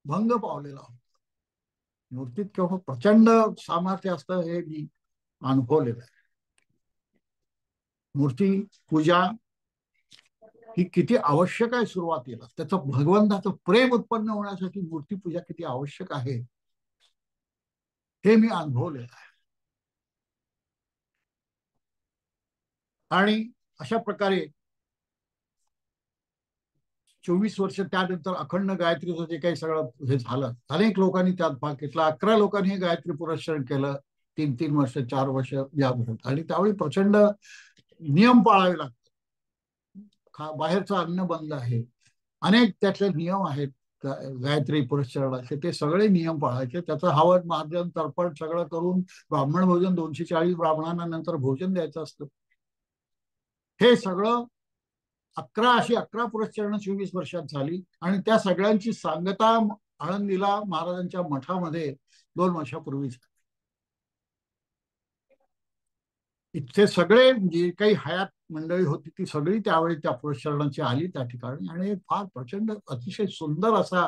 भंग पावलेला होता. मूर्तीत केव्हा प्रचंड सामर्थ्य असतं हे मी अनुभवलेलं आहे. मूर्ती पूजा ही किती आवश्यक आहे सुरुवातीला. त्याचं भगवंताचं प्रेम उत्पन्न होण्यासाठी मूर्ती पूजा किती आवश्यक आहे हे मी अनुभवलेलं आहे. आणि अशा प्रकारे 24 वर्ष त्यानंतर अखंड गायत्रीचं जे काही सगळं हे झालं, अनेक लोकांनी त्यात भाग घेतला. 11 लोकांनी हे गायत्री पुरस्कार केलं. 3-3 वर्ष 4 वर्ष याबद्दल. आणि त्यावेळी प्रचंड नियम पाळावे लागतात. बाहेरचं अन्न बंद आहे. अनेक त्यातले नियम आहेत गायत्री पुरस्काराचे. ते सगळे नियम पाळायचे. त्याचं हवन मार्जन तर्पण सगळं करून ब्राह्मण भोजन 240 ब्राह्मणांना नंतर भोजन द्यायचं असतं. हे सगळं 11 पुरस्कार 24 वर्षात झाली. आणि त्या सगळ्यांची सांगता आळंदीला महाराजांच्या मठामध्ये 2 वर्षापूर्वी झाली. इथे सगळे जे काही हयात मंडळी होती ती सगळी त्यावेळी त्या पुरस्कारांची आली त्या ठिकाणी. आणि फार प्रचंड अतिशय सुंदर असा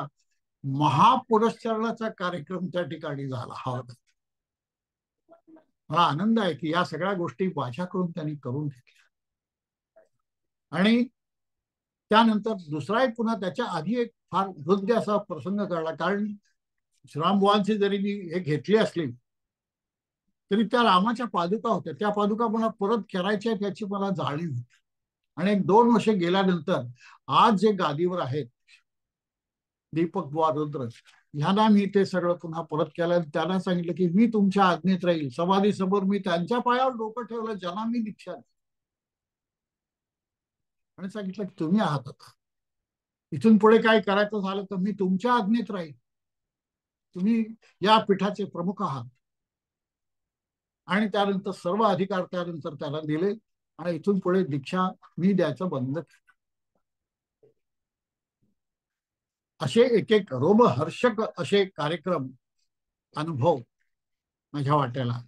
महापुरस्काराचा कार्यक्रम त्या ठिकाणी झाला. हा मला आनंद आहे की या सगळ्या गोष्टी माझ्याकडून त्यांनी करून घेतल्या. आणि त्यानंतर दुसरा एक पुन्हा त्याच्या आधी एक फार हृदय असा प्रसंग घडला. कारण श्रीरामबुवांची जरी मी हे घेतली असली तरी त्या रामाच्या पादुका होत्या. त्या पादुका मला परत करायच्या त्याची मला जाणीव होती. आणि 1-2 वर्ष गेल्यानंतर आज जे गादीवर आहेत दीपक बुवा रुद्र, ह्यांना मी ते सगळं पुन्हा परत केलं. त्यांना सांगितलं की मी तुमच्या आज्ञेत राहील. समाधी समोर मी त्यांच्या पायावर डोकं ठेवलं ज्यांना मी दीक्षा दिली. आणि सांगितलं की तुम्ही आहात आता. इथून पुढे काय करायचं झालं तर मी तुमच्या आज्ञेत राहील. तुम्ही या पीठाचे प्रमुख आहात. आणि त्यानंतर सर्व अधिकार त्यानंतर त्याला दिले. आणि इथून पुढे दीक्षा मी द्यायचं बंद केलं. असे एक एक रोमहर्षक असे कार्यक्रम अनुभव माझ्या वाट्याला.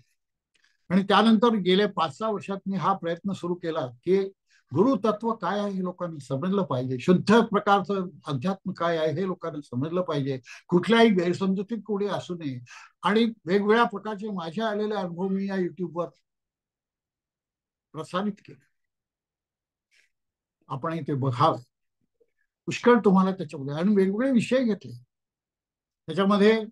आणि त्यानंतर गेले 5-6 वर्षात मी हा प्रयत्न सुरू केला की गुरुतत्व काय आहे हे लोकांनी समजलं पाहिजे. शुद्ध प्रकारचं अध्यात्म काय आहे हे लोकांना समजलं पाहिजे. कुठल्याही गैरसमजुतीत कोणी असू नये. आणि वेगवेगळ्या प्रकारचे माझे आलेले अनुभव मी या युट्यूबवर प्रसारित केले. आपण ते बघावं. पुष्कळ तुम्हाला त्याच्यामध्ये आणि वेगवेगळे विषय घेतले. त्याच्यामध्ये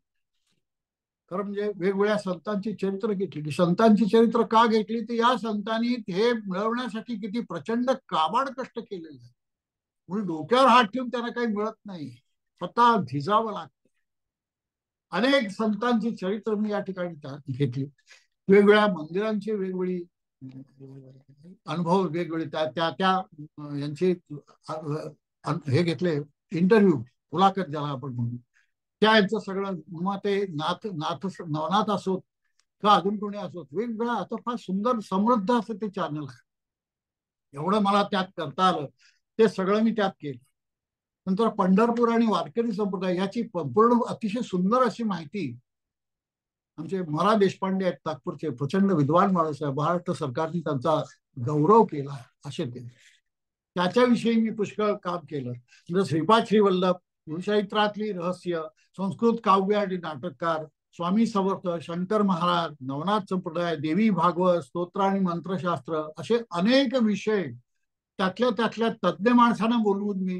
खरं म्हणजे वेगवेगळ्या संतांची चरित्र घेतली की संतांची चरित्र का घेतली तर या संतांनी हे मिळवण्यासाठी किती प्रचंड काबाड कष्ट केलेले आहे. म्हणून डोक्यावर हात ठेवून त्यांना काही मिळत नाही, स्वतः झिजावं लागतं. अनेक संतांची चरित्र मी या ठिकाणी घेतली. वेगवेगळ्या मंदिरांची वेगवेगळी अनुभव वेगवेगळे त्या त्या त्या यांचे हे घेतले, इंटरव्ह्यू, मुलाखत ज्याला आपण म्हणू, त्या यांचं सगळं, मग ते नवनाथ असोत किंवा अजून कोणी असोत, वेगवेगळं आता फार सुंदर समृद्ध असं ते चॅनल आहे. एवढं मला त्यात करता आलं ते सगळं मी त्यात केलं. नंतर पंढरपूर आणि वारकरी संप्रदाय याची संपूर्ण अतिशय सुंदर अशी माहिती आमचे मरा देशपांडे आहेत नागपूरचे, प्रचंड विद्वान माणूस आहे, महाराष्ट्र सरकारने त्यांचा गौरव केला असे ते, त्याच्याविषयी मी पुष्कळ काम केलं. म्हणजे श्रीपाद श्रीवल्लभ, गुरुचरित्रातली रहस्य, संस्कृत काव्य आणि नाटककार, स्वामी समर्थ, शंकर महाराज, नवनाथ संप्रदाय, देवी भागवत, स्तोत्र आणि मंत्रशास्त्र, असे अनेक विषय त्यातल्या तज्ज्ञ माणसांना बोलवून मी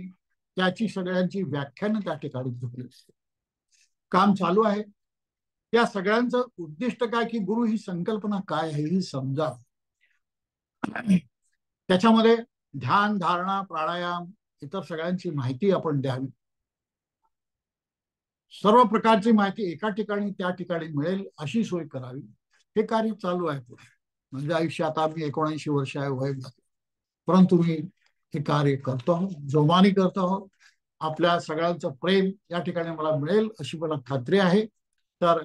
त्याची सगळ्यांची व्याख्यानं त्या ठिकाणी घेतली. काम चालू आहे. या सगळ्यांचं उद्दिष्ट काय की गुरु ही संकल्पना काय आहे ही समजा, त्याच्यामध्ये ध्यान, धारणा, प्राणायाम, इतर सगळ्यांची माहिती आपण द्यावी. सर्व प्रकारची माहिती एका ठिकाणी त्या ठिकाणी मिळेल अशी सोय करावी. हे कार्य चालू आहे पुढे. म्हणजे आयुष्य आता मी 79 वर्ष आहे, वय झाले, परंतु मी हे कार्य करतो आहोत, जोमाने करतो आहोत. आपल्या सगळ्यांचं प्रेम या ठिकाणी मला मिळेल अशी मला खात्री आहे. तर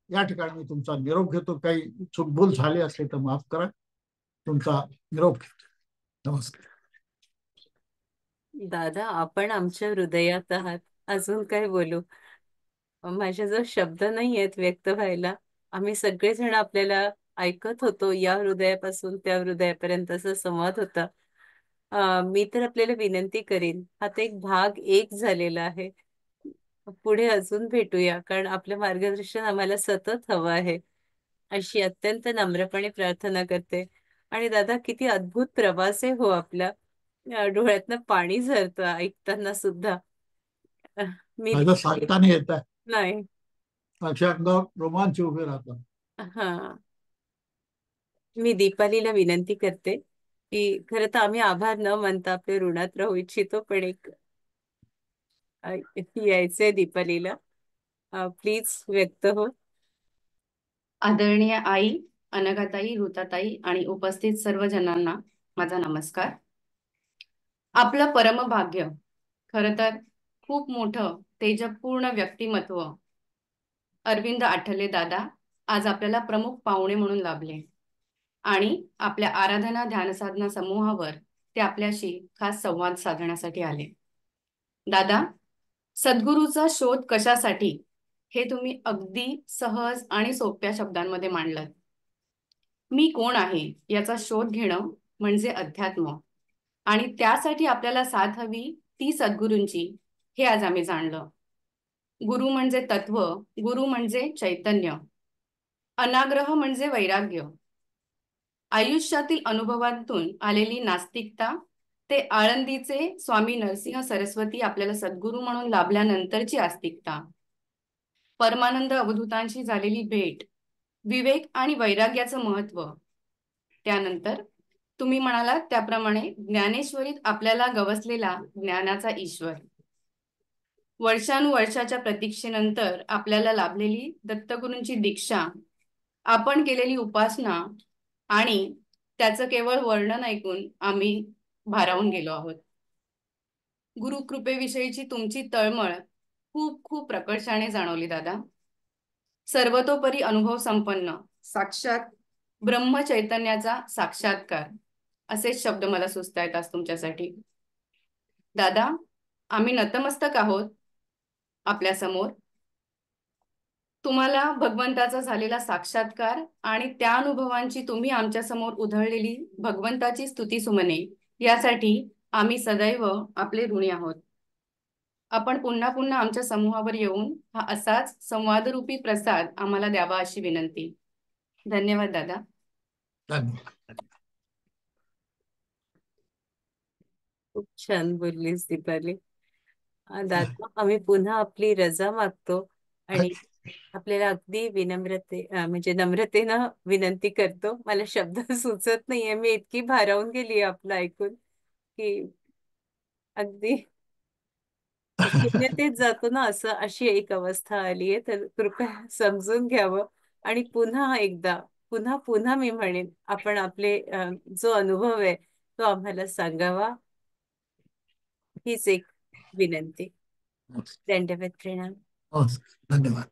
या ठिकाणी मी तुमचा निरोप घेतो. काही चुकभूल झाली असली तर माफ करा. तुमचा निरोप घेतो. नमस्कार. दादा, आपण आमच्या हृदयात आहात. अजून काय बोलू? माझ्याजवळ शब्द नाही आहेत व्यक्त व्हायला. आम्ही सगळेजण आपल्याला ऐकत होतो, या हृदयापासून त्या हृदयापर्यंतचा संवाद होता. मी तर आपल्याला विनंती करीन, आता एक भाग एक झालेला आहे, पुढे अजून भेटूया, कारण आपलं मार्गदर्शन आम्हाला सतत हवं आहे, अशी अत्यंत नम्रपणे प्रार्थना करते. आणि दादा, किती अद्भुत प्रवास आहे हो आपला. डोळ्यातनं पाणी झरतं ऐकताना सुद्धा. अह, मी माझं सांगताना येत आहे, नाही. माझ्या अंगावर रोमांच उभे राहतात. हा, मी दीपालीला विनंती करते की खरं तर आम्ही आभार न मानता आपल्या ऋणात राहू इच्छितो, पण एक यायचंय दीपालीला. प्लीज व्यक्त हो. आदरणीय आई, अनघाताई, ऋताताई आणि उपस्थित सर्व जणांना माझा नमस्कार. आपलं परमभाग्य, खरं तर खूप मोठं तेजपूर्ण व्यक्तिमत्व अरविंद आठवले दादा आज आपल्याला प्रमुख पाहुणे म्हणून लाभले आणि आपल्या आराधना ध्यानसाधना समूहावर ते आपल्याशी खास संवाद साधण्यासाठी आले. दादा, सद्गुरूचा शोध कशासाठी हे तुम्ही अगदी सहज आणि सोप्या शब्दांमध्ये मांडलं. मी कोण आहे याचा शोध घेणं म्हणजे अध्यात्म, आणि त्यासाठी आपल्याला साथ हवी ती सद्गुरूंची, हे आज आम्ही जाणलं. गुरु म्हणजे तत्व, गुरु म्हणजे चैतन्य, अनाग्रह म्हणजे वैराग्य, आयुष्यातील अनुभवातून आलेली नास्तिकता ते आळंदीचे स्वामी नरसिंह सरस्वती आपल्याला सद्गुरू म्हणून लाभल्यानंतरची आस्तिकता, परमानंद अवधूतांशी झालेली भेट, विवेक आणि वैराग्याचं महत्व, त्यानंतर तुम्ही म्हणालात त्याप्रमाणे ज्ञानेश्वरीत आपल्याला गवसलेला ज्ञानाचा ईश्वर, वर्षानुवर्षाच्या प्रतीक्षेनंतर आपल्याला लाभलेली दत्तगुरूंची दीक्षा, आपण केलेली उपासना, आणि त्याचं केवळ वर्णन ऐकून आम्ही भारावून गेलो आहोत. गुरुकृपेविषयीची तुमची तळमळ खूप खूप प्रकर्षाने जाणवली दादा. सर्वतोपरी अनुभव संपन्न, साक्षात ब्रह्मचैतन्याचा साक्षात्कार, असेच शब्द मला सुचतायत आज तुमच्यासाठी. दादा, आम्ही नतमस्तक आहोत आपल्या समोर. तुम्हाला भगवंताचा झालेला साक्षात्कार आणि त्या अनुभवांची तुम्ही आमच्या समोर उधळलेली भगवंताची स्तुती सुमने, यासाठी आम्ही सदैव आपले ऋणी आहोत. आपण पुन्हा पुन्हा आमच्या समूहावर येऊन हा असाच संवादरूपी प्रसाद आम्हाला द्यावा अशी विनंती. धन्यवाद दादा. धन्यवाद. खूप छान बोललीस दीपाली. दादा, आम्ही पुन्हा आपली रजा मागतो आणि आपल्याला अगदी म्हणजे नम्रतेनं विनंती करतो. मला शब्द सुचत नाहीये. मी इतकी भारावून गेली आपलं ऐकून की अगदी शून्यतेत जातो ना असं, अशी एक अवस्था आली आहे. तर कृपया समजून घ्यावं आणि पुन्हा एकदा, पुन्हा पुन्हा मी म्हणेन, आपण आपले जो अनुभव आहे तो आम्हाला सांगावा. हीच एक विनंती. दंडवत प्रणाम. हो धन्यवाद.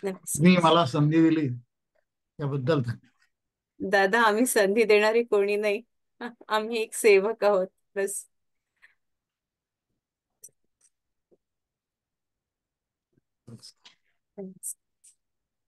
तुम्ही नमस्कार. मला संधी दिली त्याबद्दल धन्यवाद. दादा, आम्ही संधी देणारी कोणी नाही. आम्ही एक सेवक आहोत बस. नमस्कार. Thanks.